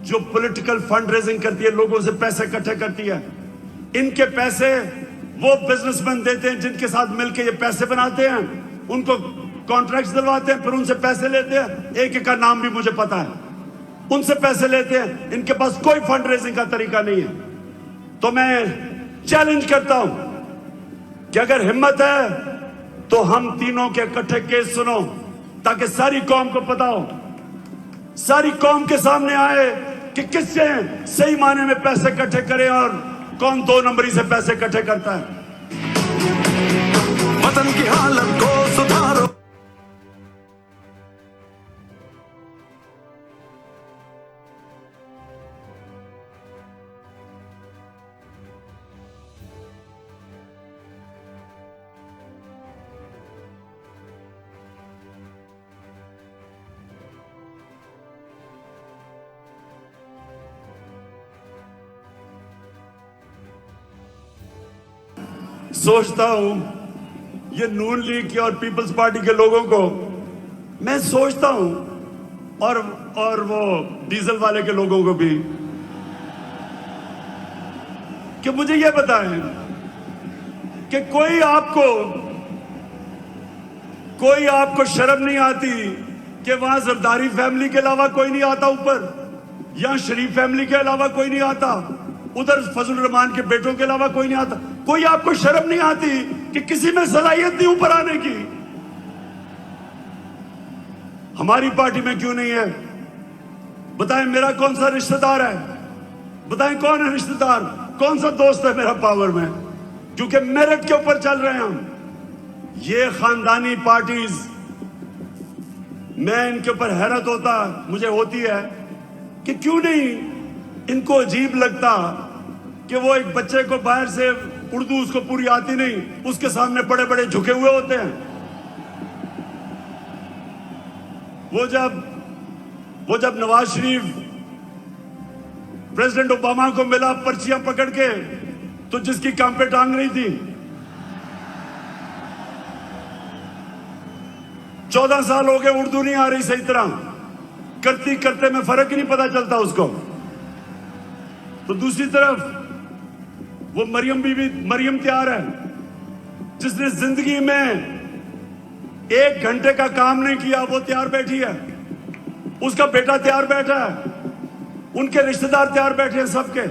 जो पॉलिटिकल फंड रेजिंग करती है, लोगों से पैसे इकट्ठे करती है। इनके पैसे वो बिजनेसमैन देते हैं जिनके साथ मिलकर ये पैसे बनाते हैं, उनको कॉन्ट्रैक्ट्स दिलवाते हैं, फिर उनसे पैसे लेते हैं। एक एक का नाम भी मुझे पता है, उनसे पैसे लेते हैं। इनके पास कोई फंड रेजिंग का तरीका नहीं है। तो मैं चैलेंज करता हूं कि अगर हिम्मत है तो हम तीनों के इकट्ठे केस सुनो, ताकि सारी कौम को पता हो, सारी कौम के सामने आए कि किससे सही मायने में पैसे इकट्ठे करें और कौन 2 नंबरी से पैसे इकट्ठे करता है। वतन की हालत को सुधारो। सोचता हूं ये नून लीग की और पीपल्स पार्टी के लोगों को मैं सोचता हूं, और वो डीजल वाले के लोगों को भी, कि मुझे ये बताएं कि कोई आपको शर्म नहीं आती कि वहां जरदारी फैमिली के अलावा कोई नहीं आता ऊपर, यहां शरीफ फैमिली के अलावा कोई नहीं आता, उधर फजल रहमान के बेटों के अलावा कोई नहीं आता। कोई आपको शर्म नहीं आती कि किसी में सलाहियत नहीं ऊपर आने की? हमारी पार्टी में क्यों नहीं है? बताएं मेरा कौन सा रिश्तेदार है? बताएं कौन है रिश्तेदार, कौन सा दोस्त है मेरा पावर में? क्योंकि मेरिट के ऊपर चल रहे हैं हम। ये खानदानी पार्टीज, मैं इनके ऊपर हैरत मुझे होती है कि क्यों नहीं इनको अजीब लगता कि वो एक बच्चे को बाहर से उर्दू उसको पूरी आती नहीं, उसके सामने बड़े बड़े झुके हुए होते हैं। वो जब नवाज शरीफ प्रेसिडेंट ओबामा को मिला पर्चियां पकड़ के, तो जिसकी काम पे टांग रही थी, 14 साल हो गए उर्दू नहीं आ रही सही तरह, करते करते में फर्क ही नहीं पता चलता उसको। तो दूसरी तरफ वो मरियम तैयार है, जिसने जिंदगी में 1 घंटे का काम नहीं किया, वो तैयार बैठी है, उसका बेटा तैयार बैठा है, उनके रिश्तेदार तैयार बैठे हैं सबके।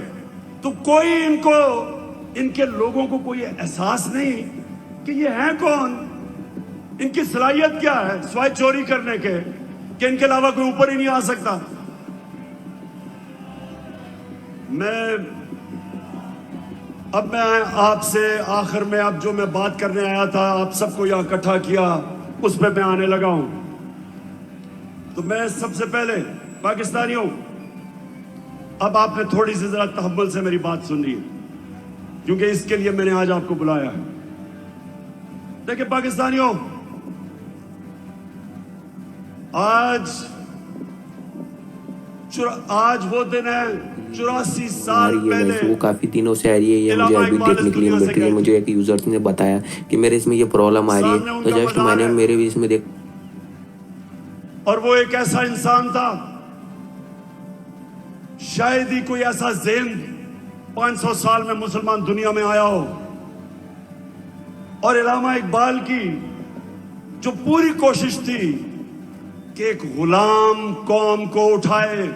तो कोई इनके लोगों को कोई एहसास नहीं कि ये हैं कौन, इनकी सलाहियत क्या है सिवाय चोरी करने के, कि इनके अलावा कोई ऊपर ही नहीं आ सकता। अब मैं आपसे आखिर में, अब जो मैं बात करने आया था, आप सबको यहां इकट्ठा किया, उस पर मैं आने लगा हूं। तो मैं सबसे पहले पाकिस्तानियों, अब आपने थोड़ी सी जरा तहम्मुल से मेरी बात सुननी है, क्योंकि इसके लिए मैंने आज आपको बुलाया है। देखिए पाकिस्तानियों, आज वो दिन है 84 साल पहले। वो काफी दिनों से आ रही है, ये मुझे अभी टेक्निकली मिल रही है। मुझे एक यूजर ने बताया कि मेरे इसमें ये प्रॉब्लम आ रही है, तो जस्ट मैंने मेरे भी इसमें देख। और वो एक ऐसा इंसान था, शायद ही कोई ऐसा ज़ेन 500 साल में मुसलमान दुनिया में आया हो। और इलामा इकबाल की जो पूरी कोशिश थी कि एक गुलाम कौम को उठाए,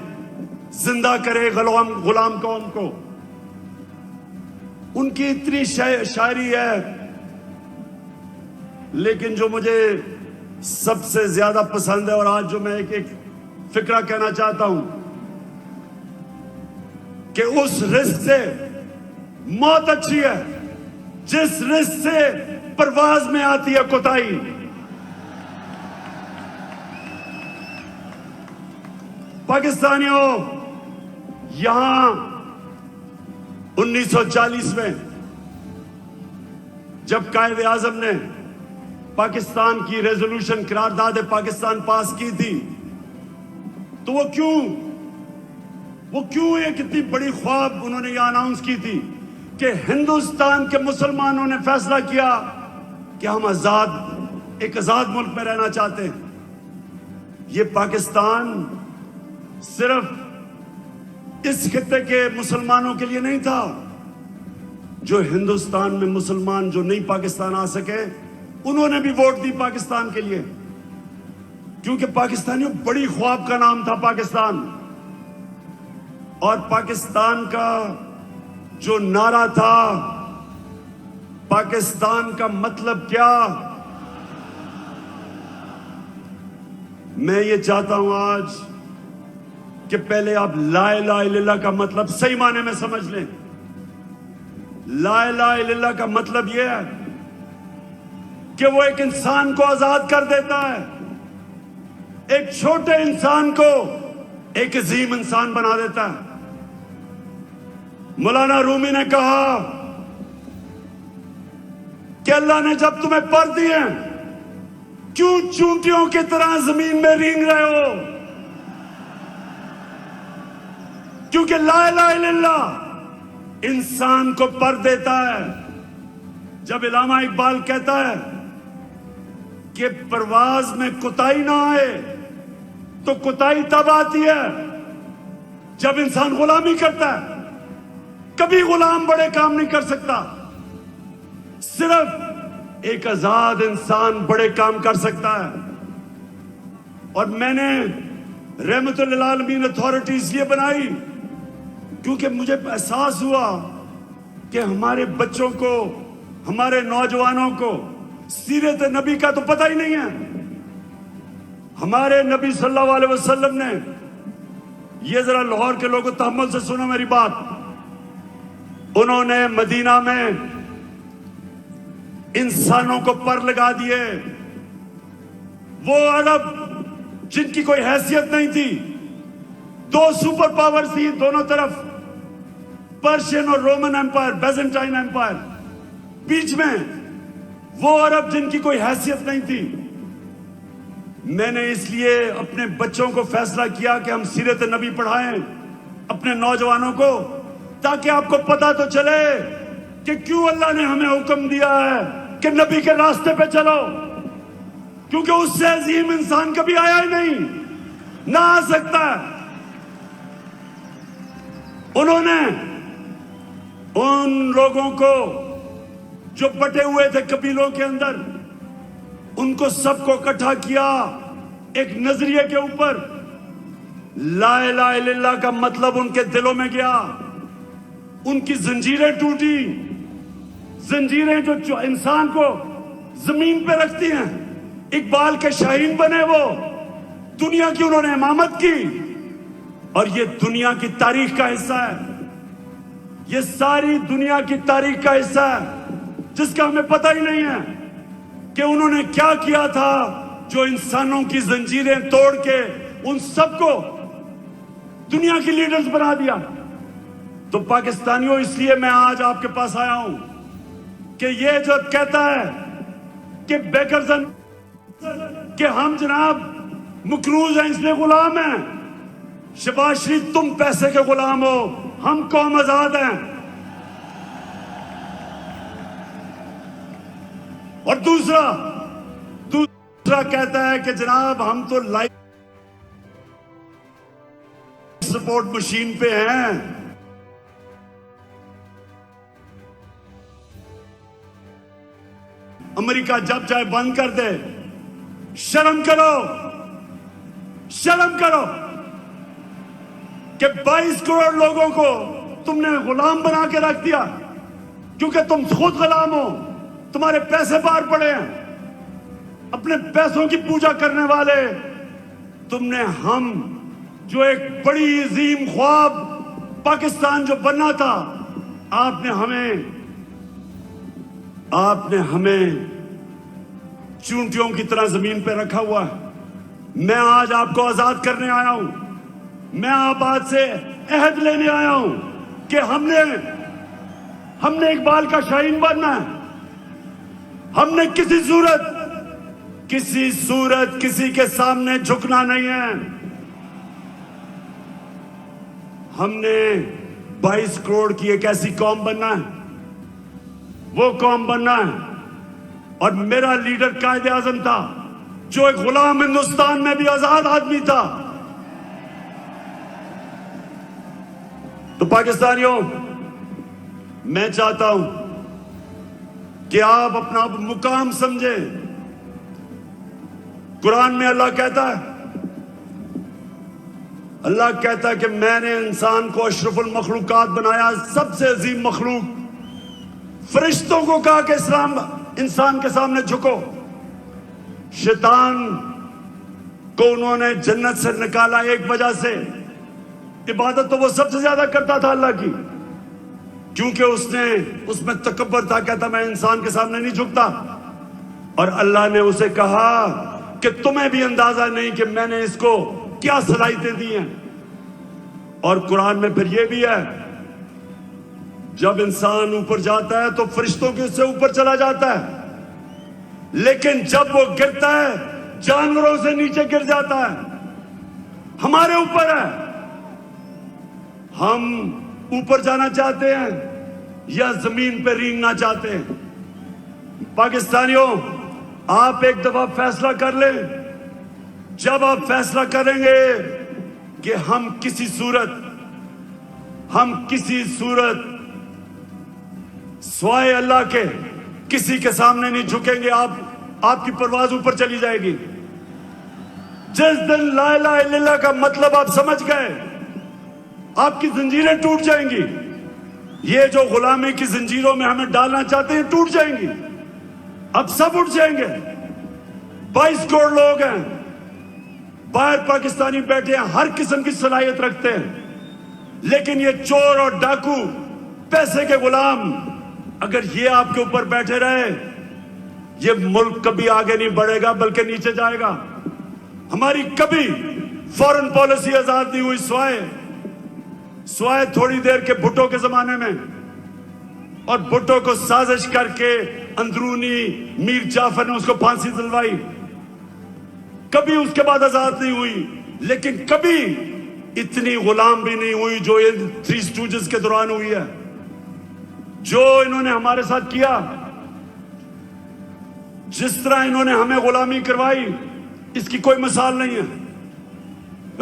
जिंदा करे गुलाम कौम को, उनकी इतनी शायरी है। लेकिन जो मुझे सबसे ज्यादा पसंद है, और आज जो मैं एक फिक्रा कहना चाहता हूं, कि उस रिस्क से मौत अच्छी है जिस रिस्क से परवाज में आती है कोताही। पाकिस्तानियों, यहां 1940 में जब कायदे आजम ने पाकिस्तान की रेजोल्यूशन करारदाद पाकिस्तान पास की थी, तो वो क्यों एक इतनी बड़ी ख्वाब उन्होंने यह अनाउंस की थी कि हिंदुस्तान के मुसलमानों ने फैसला किया कि हम एक आजाद मुल्क में रहना चाहते हैं। ये पाकिस्तान सिर्फ इस खित्ते के मुसलमानों के लिए नहीं था। जो हिंदुस्तान में मुसलमान जो नहीं पाकिस्तान आ सके, उन्होंने भी वोट दी पाकिस्तान के लिए, क्योंकि पाकिस्तानियों बड़ी ख्वाब का नाम था पाकिस्तान। और पाकिस्तान का जो नारा था पाकिस्तान का मतलब क्या? मैं ये चाहता हूं आज कि पहले आप ला इलाहा इल्लल्लाह का मतलब सही माने में समझ लें। ला इलाहा इल्लल्लाह का मतलब यह है कि वो एक इंसान को आजाद कर देता है, एक छोटे इंसान को एक अजीम इंसान बना देता है। मौलाना रूमी ने कहा कि अल्लाह ने जब तुम्हें पर दिए, क्यों चूंटियों की तरह जमीन में रेंग रहे हो? क्योंकि ला इलाहा इल्लल्लाह इंसान को पर देता है। जब इल्लामा इकबाल कहता है कि परवाज में कुताई ना आए, तो कुताई तब आती है जब इंसान गुलामी करता है। कभी गुलाम बड़े काम नहीं कर सकता, सिर्फ एक आजाद इंसान बड़े काम कर सकता है। और मैंने रहमतुल लिल आलमीन अथॉरिटी इसलिए बनाई क्योंकि मुझे एहसास हुआ कि हमारे बच्चों को, हमारे नौजवानों को सीरत नबी का तो पता ही नहीं है। हमारे नबी सल्लल्लाहु अलैहि वसल्लम ने, ये जरा लाहौर के लोगों तहम्मुल से सुनो मेरी बात, उन्होंने मदीना में इंसानों को पर लगा दिए। वो अरब जिनकी कोई हैसियत नहीं थी, दो सुपर पावर थी दोनों तरफ, पर्शियन और रोमन एम्पायर, बेजेंटाइन एम्पायर, बीच में वो अरब जिनकी कोई हैसियत नहीं थी। मैंने इसलिए अपने बच्चों को फैसला किया कि हम सीरत नबी पढ़ाएं अपने नौजवानों को, ताकि आपको पता तो चले कि क्यों अल्लाह ने हमें हुक्म दिया है कि नबी के रास्ते पे चलो। क्योंकि उससे अजीम इंसान कभी आया ही नहीं, ना आ सकता। उन्होंने उन लोगों को जो बटे हुए थे कबीलों के अंदर, उनको सबको इकट्ठा किया एक नजरिए के ऊपर। ला इलाहा इल्लल्लाह का मतलब उनके दिलों में गया, उनकी जंजीरें टूटी, जंजीरें जो इंसान को जमीन पे रखती हैं। इकबाल के शाहीन बने वो, दुनिया की उन्होंने इमामत की, और ये दुनिया की तारीख का हिस्सा है। ये सारी दुनिया की तारीख का हिस्सा है जिसका हमें पता ही नहीं है कि उन्होंने क्या किया था, जो इंसानों की जंजीरें तोड़ के उन सबको दुनिया की लीडर्स बना दिया। तो पाकिस्तानियों, इसलिए मैं आज आपके पास आया हूं कि ये जो कहता है कि बेकरजन कि हम जनाब मकरूज हैं इसलिए गुलाम हैं, शहबाज शरीफ तुम पैसे के गुलाम हो, हम कौम आजाद हैं। और दूसरा कहता है कि जनाब हम तो लाइफ सपोर्ट मशीन पे हैं। अमेरिका जब चाहे बंद कर दे। शर्म करो, शर्म करो कि 22 करोड़ लोगों को तुमने गुलाम बना के रख दिया, क्योंकि तुम खुद गुलाम हो, तुम्हारे पैसे बाहर पड़े हैं, अपने पैसों की पूजा करने वाले तुमने। हम जो एक बड़ी अजीम ख्वाब पाकिस्तान जो बनना था, आपने हमें चूंटियों की तरह जमीन पे रखा हुआ है। मैं आज आपको आजाद करने आया हूं। मैं आप आज से अहद लेने आया हूं कि हमने इकबाल का शाहीन बनना है। हमने किसी सूरत किसी के सामने झुकना नहीं है। हमने 22 करोड़ की एक ऐसी कौम बनना है, वो कौम बनना है। और मेरा लीडर कायदे आजम था, जो एक गुलाम हिंदुस्तान में भी आजाद आदमी था। तो पाकिस्तानियों, मैं चाहता हूं कि आप अपना मुकाम समझे। कुरान में अल्लाह कहता है कि मैंने इंसान को अशरफुल मखलूकात बनाया, सबसे अजीम मखलूक। फरिश्तों को कहा कि इस्लाम इंसान के सामने झुको। शैतान को उन्होंने जन्नत से निकाला एक वजह से, इबादत तो वो सबसे ज्यादा करता था अल्लाह की, क्योंकि उसमें तकब्बर था, कहता मैं इंसान के सामने नहीं झुकता। और अल्लाह ने उसे कहा कि तुम्हें भी अंदाजा नहीं कि मैंने इसको क्या सलाहियतें दी हैं। और कुरान में फिर ये भी है, जब इंसान ऊपर जाता है तो फरिश्तों के उससे ऊपर चला जाता है, लेकिन जब वो गिरता है जानवरों से नीचे गिर जाता है। हमारे ऊपर है, हम ऊपर जाना चाहते हैं या जमीन पर रेंगना चाहते हैं। पाकिस्तानियों, आप एक दफा फैसला कर लें। जब आप फैसला करेंगे कि हम किसी सूरत स्वाय अल्लाह के किसी के सामने नहीं झुकेंगे, आपकी परवाज ऊपर चली जाएगी। जिस दिन ला इलाहा इल्लल्लाह का मतलब आप समझ गए, आपकी जंजीरें टूट जाएंगी। ये जो गुलामी की जंजीरों में हमें डालना चाहते हैं टूट जाएंगी। अब सब उठ जाएंगे। 22 करोड़ लोग हैं बाहर, पाकिस्तानी बैठे हैं, हर किस्म की सलाहियत रखते हैं, लेकिन ये चोर और डाकू, पैसे के गुलाम, अगर ये आपके ऊपर बैठे रहे, ये मुल्क कभी आगे नहीं बढ़ेगा बल्कि नीचे जाएगा। हमारी कभी फॉरेन पॉलिसी आजाद नहीं हुई। स्वाय थोड़ी देर के भुट्टो के जमाने में, और भुट्टो को साजिश करके अंदरूनी मीर जाफर ने उसको फांसी दिलवाई। कभी उसके बाद आजाद नहीं हुई, लेकिन कभी इतनी गुलाम भी नहीं हुई जो ये थ्री स्टूजेस के दौरान हुई है। जो इन्होंने हमारे साथ किया, जिस तरह इन्होंने हमें गुलामी करवाई, इसकी कोई मिसाल नहीं है।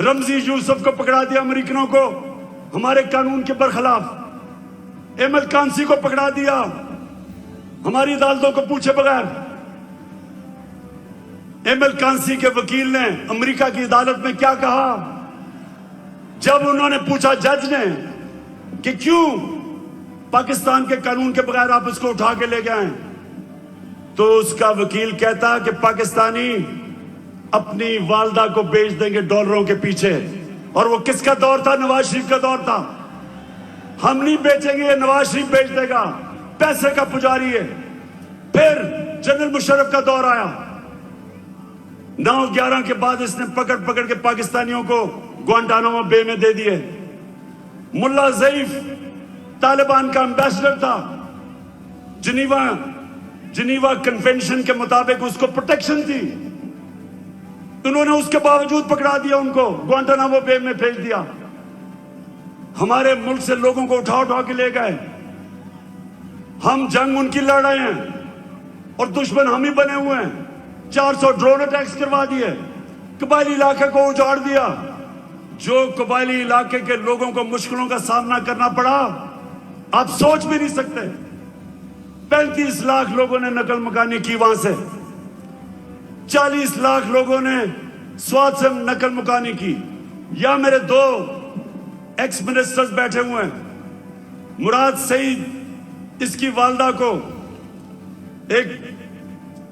रमजी यूसुफ को पकड़ा दिया अमेरिकनों को हमारे कानून के बरखिलाफ। एमएल कांसी को पकड़ा दिया हमारी अदालतों को पूछे बगैर। एमएल कांसी के वकील ने अमेरिका की अदालत में क्या कहा जब उन्होंने पूछा जज ने कि क्यों पाकिस्तान के कानून के बगैर आप इसको उठा के ले गए, तो उसका वकील कहता कि पाकिस्तानी अपनी वालदा को बेच देंगे डॉलरों के पीछे। और वो किसका दौर था? नवाज शरीफ का दौर था। हम नहीं बेचेंगे, ये नवाज शरीफ बेच देगा, पैसे का पुजारी है। फिर जनरल मुशर्रफ का दौर आया। 9/11 के बाद इसने पकड़ पकड़ के पाकिस्तानियों को ग्वांटानामो बे में दे दिए। मुल्ला ज़ईफ तालिबान का एम्बेसडर था। जिनीवा कन्वेंशन के मुताबिक उसको प्रोटेक्शन थी, उन्होंने उसके बावजूद पकड़ा दिया, उनको ग्वांटानामो बे में भेज दिया। हमारे मुल्क से लोगों को उठा उठा के ले गए। हम जंग उनकी लड़ रहे हैं और दुश्मन हम ही बने हुए हैं। 400 ड्रोन अटैक्स करवा दिए, कबायली इलाके को उजाड़ दिया। जो कबायली इलाके के लोगों को मुश्किलों का सामना करना पड़ा, आप सोच भी नहीं सकते। 35 लाख लोगों ने नकल मकानी की वहां से, 40 लाख लोगों ने स्वाद से नकल मुकानी की। या मेरे 2 एक्स मिनिस्टर्स बैठे हुए हैं। मुराद सईद, इसकी वालदा को एक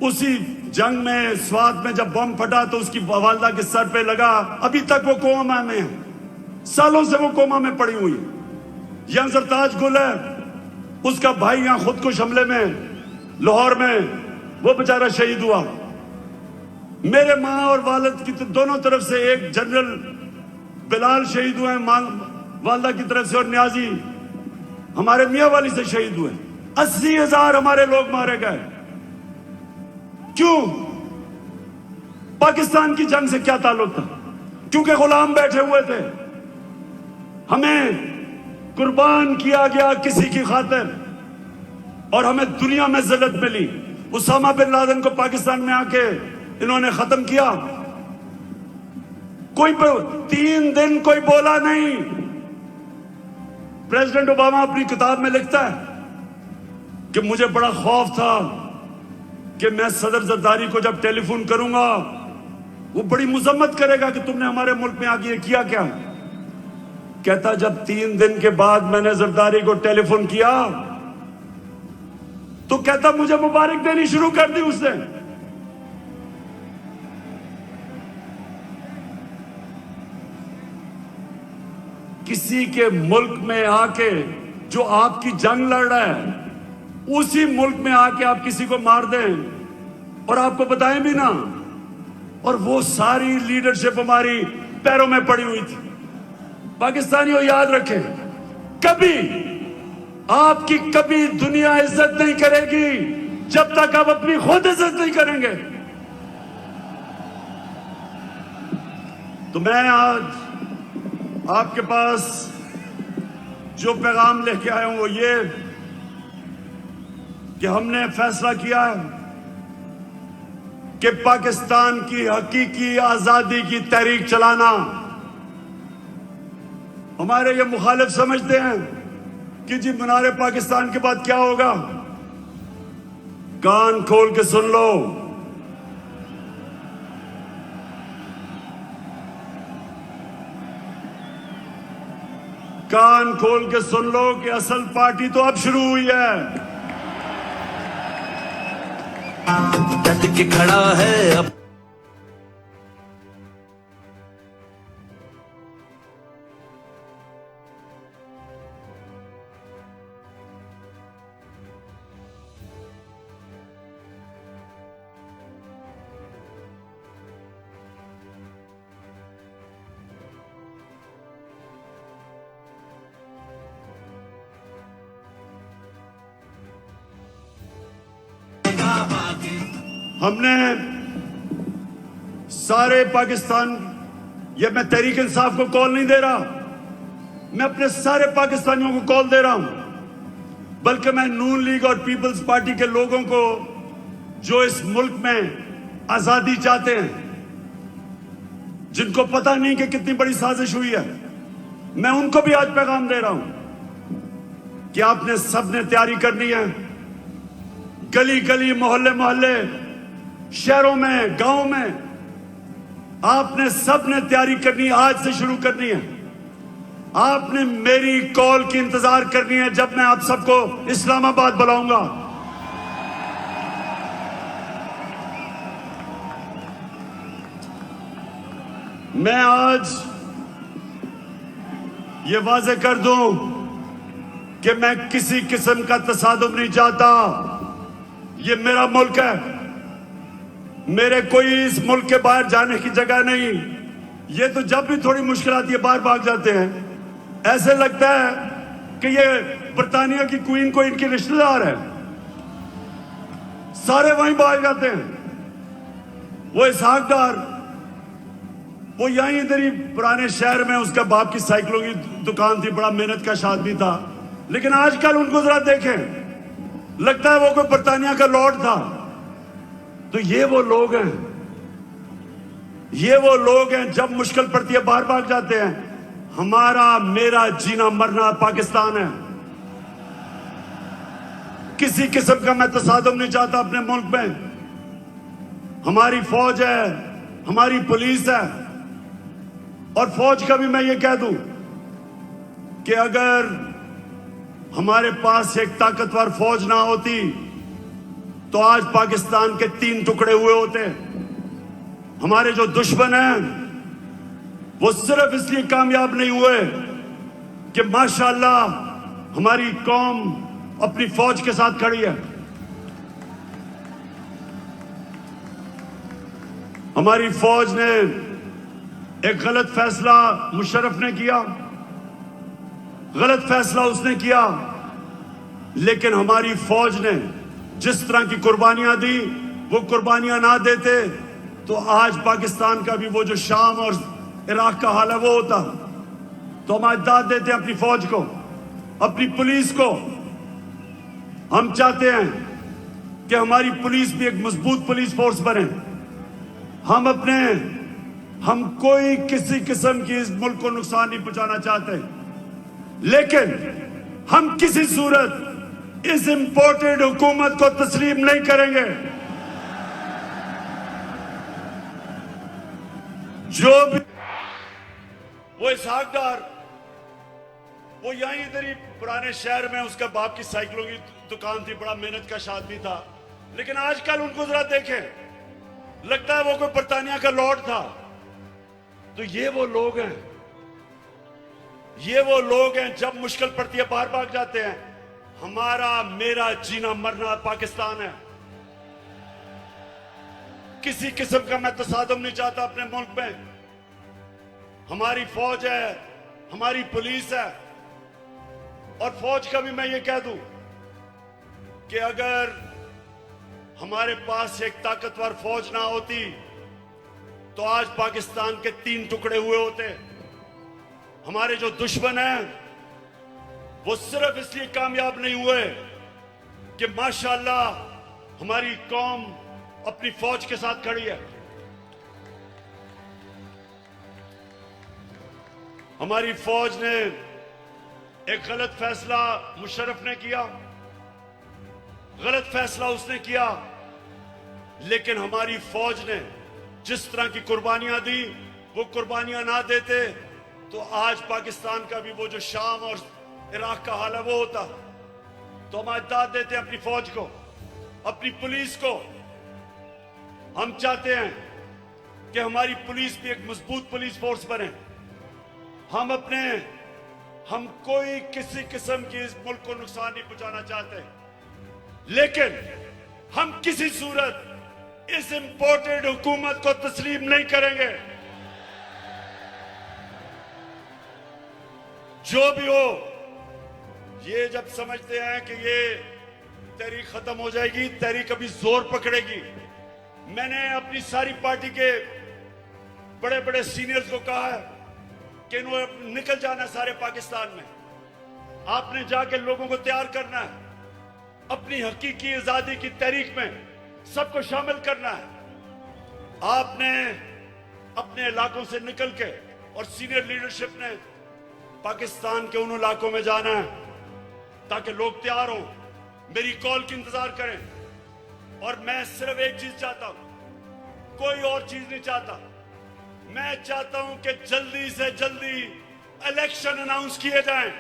उसी जंग में स्वाद में जब बम फटा तो उसकी वालदा के सर पे लगा, अभी तक वो कोमा में है, सालों से वो कोमा में पड़ी हुई है। यहां सरताज गुल है, उसका भाई यहां खुदकुश हमले में लाहौर में वो बेचारा शहीद हुआ। मेरे माँ और वालिद की तो दोनों तरफ से, एक जनरल बिलाल शहीद हुए वालदा की तरफ से, और न्याजी हमारे मियाँ वाली से शहीद हुए। 80,000 हमारे लोग मारे गए। क्यों? पाकिस्तान की जंग से क्या ताल्लुक था? क्योंकि गुलाम बैठे हुए थे। हमें कुर्बान किया गया किसी की खातिर और हमें दुनिया में जिल्लत मिली। उसामा बिन लादेन को पाकिस्तान में आके इन्होंने खत्म किया। कोई 3 दिन कोई बोला नहीं। प्रेसिडेंट ओबामा अपनी किताब में लिखता है कि मुझे बड़ा खौफ था कि मैं सदर जरदारी को जब टेलीफोन करूंगा वो बड़ी मुजम्मत करेगा कि तुमने हमारे मुल्क में आके ये किया क्या। कहता जब 3 दिन के बाद मैंने जरदारी को टेलीफोन किया तो कहता मुझे मुबारक देनी शुरू कर दी उसने। किसी के मुल्क में आके जो आपकी जंग लड़ रहा है, उसी मुल्क में आके आप किसी को मार दें और आपको बताएं भी ना, और वो सारी लीडरशिप हमारी पैरों में पड़ी हुई थी। पाकिस्तानियों याद रखें, कभी आपकी कभी दुनिया इज्जत नहीं करेगी जब तक आप अपनी खुद इज्जत नहीं करेंगे। तो मैं आज आपके पास जो पैगाम लेके आया हूं वो ये कि हमने फैसला किया है कि पाकिस्तान की हकीकी आजादी की तहरीक चलाना। हमारे ये मुखालिफ समझते हैं कि जी मीनार पाकिस्तान के बाद क्या होगा। कान खोल के सुन लो, कान खोल के सुन लो कि असल पार्टी तो अब शुरू हुई है। डट के खड़ा है अब हमने सारे पाकिस्तान, ये मैं तहरीक इंसाफ को कॉल नहीं दे रहा, मैं अपने सारे पाकिस्तानियों को कॉल दे रहा हूं, बल्कि मैं नून लीग और पीपल्स पार्टी के लोगों को जो इस मुल्क में आजादी चाहते हैं, जिनको पता नहीं कि कितनी बड़ी साजिश हुई है, मैं उनको भी आज पैगाम दे रहा हूं कि आपने सबने तैयारी करनी है। गली गली, मोहल्ले मोहल्ले, शहरों में, गांव में आपने सबने तैयारी करनी, आज से शुरू करनी है। आपने मेरी कॉल की इंतजार करनी है जब मैं आप सबको इस्लामाबाद बुलाऊंगा। मैं आज ये वाजे कर दूं कि मैं किसी किस्म का तसादुम नहीं चाहता। ये मेरा मुल्क है, मेरे कोई इस मुल्क के बाहर जाने की जगह नहीं। ये तो जब भी थोड़ी मुश्किल आती है बाहर भाग जाते हैं। ऐसे लगता है कि ये बरतानिया की क्वीन को इनके रिश्तेदार है, सारे वहीं भाग जाते हैं। वो इसहाक डार, वो यहीं इधर ही पुराने शहर में उसका बाप की साइकिलों की दुकान थी, बड़ा मेहनत का आदमी था, लेकिन आजकल उनको जरा देखें, लगता है वो कोई बरतानिया का लॉर्ड था। तो ये वो लोग हैं, ये वो लोग हैं जब मुश्किल पड़ती है बाहर भाग जाते हैं। हमारा मेरा जीना मरना पाकिस्तान है। किसी किस्म का मैं तसादुम नहीं चाहता अपने मुल्क में। हमारी फौज है, हमारी पुलिस है, और फौज का भी मैं ये कह दूं कि अगर हमारे पास एक ताकतवर फौज ना होती तो आज पाकिस्तान के 3 टुकड़े हुए होते। हमारे जो दुश्मन हैं वो सिर्फ इसलिए कामयाब नहीं हुए कि माशाअल्लाह हमारी कौम अपनी फौज के साथ खड़ी है। हमारी फौज ने एक गलत फैसला मुशर्रफ ने किया, गलत फैसला उसने किया, लेकिन हमारी फौज ने जिस तरह की कुर्बानियां दी, वो कुर्बानियां ना देते तो आज पाकिस्तान का भी वो जो शाम और इराक का हाल है वो होता। तो हम आज दाद देते हैं अपनी फौज को, अपनी पुलिस को। हम चाहते हैं कि हमारी पुलिस भी एक मजबूत पुलिस फोर्स बने। हम कोई किसी किस्म की इस मुल्क को नुकसान नहीं पहुंचाना चाहते, लेकिन हम किसी सूरत इस इंपोर्टेड हुकूमत को तस्लीम नहीं करेंगे। जो भी वो इसहाक डार, वो यहीं इधर ही पुराने शहर में उसका बाप की साइकिलों की दुकान थी, बड़ा मेहनत कश आदमी था, लेकिन आजकल उनको जरा देखें, लगता है वो कोई बर्तानिया का लॉर्ड था। तो ये वो लोग हैं, ये वो लोग हैं जब मुश्किल पड़ती है बाहर भाग जाते हैं। हमारा मेरा जीना मरना पाकिस्तान है। किसी किस्म का मैं तसादम नहीं चाहता अपने मुल्क में। हमारी फौज है, हमारी पुलिस है, और फौज का भी मैं ये कह दूं कि अगर हमारे पास एक ताकतवर फौज ना होती तो आज पाकिस्तान के 3 टुकड़े हुए होते। हमारे जो दुश्मन हैं वो सिर्फ इसलिए कामयाब नहीं हुए कि माशाअल्लाह हमारी कौम अपनी फौज के साथ खड़ी है। हमारी फौज ने एक गलत फैसला मुशर्रफ ने किया, गलत फैसला उसने किया, लेकिन हमारी फौज ने जिस तरह की कुर्बानियां दी, वो कुर्बानियां ना देते तो आज पाकिस्तान का भी वो जो शाम और इराक का हाल है वो होता। तो हम आज दाद देते हैं अपनी फौज को, अपनी पुलिस को। हम चाहते हैं कि हमारी पुलिस भी एक मजबूत पुलिस फोर्स बने। हम कोई किसी किस्म की इस मुल्क को नुकसान नहीं पहुंचाना चाहते, लेकिन हम किसी सूरत इस इंपोर्टेड हुकूमत को तस्लीम नहीं करेंगे। जो भी हो, ये जब समझते हैं कि ये तहरीक खत्म हो जाएगी, तहरीक अभी जोर पकड़ेगी। मैंने अपनी सारी पार्टी के बड़े बड़े सीनियर्स को कहा है कि इन्होंने निकल जाना है सारे पाकिस्तान में। आपने जाके लोगों को तैयार करना है, अपनी हकीकी आजादी की तहरीक में सबको शामिल करना है। आपने अपने इलाकों से निकल के, और सीनियर लीडरशिप ने पाकिस्तान के उन इलाकों में जाना है ताकि लोग तैयार हों, मेरी कॉल की इंतजार करें। और मैं सिर्फ एक चीज चाहता हूं, कोई और चीज नहीं चाहता। मैं चाहता हूं कि जल्दी से जल्दी इलेक्शन अनाउंस किए जाएं।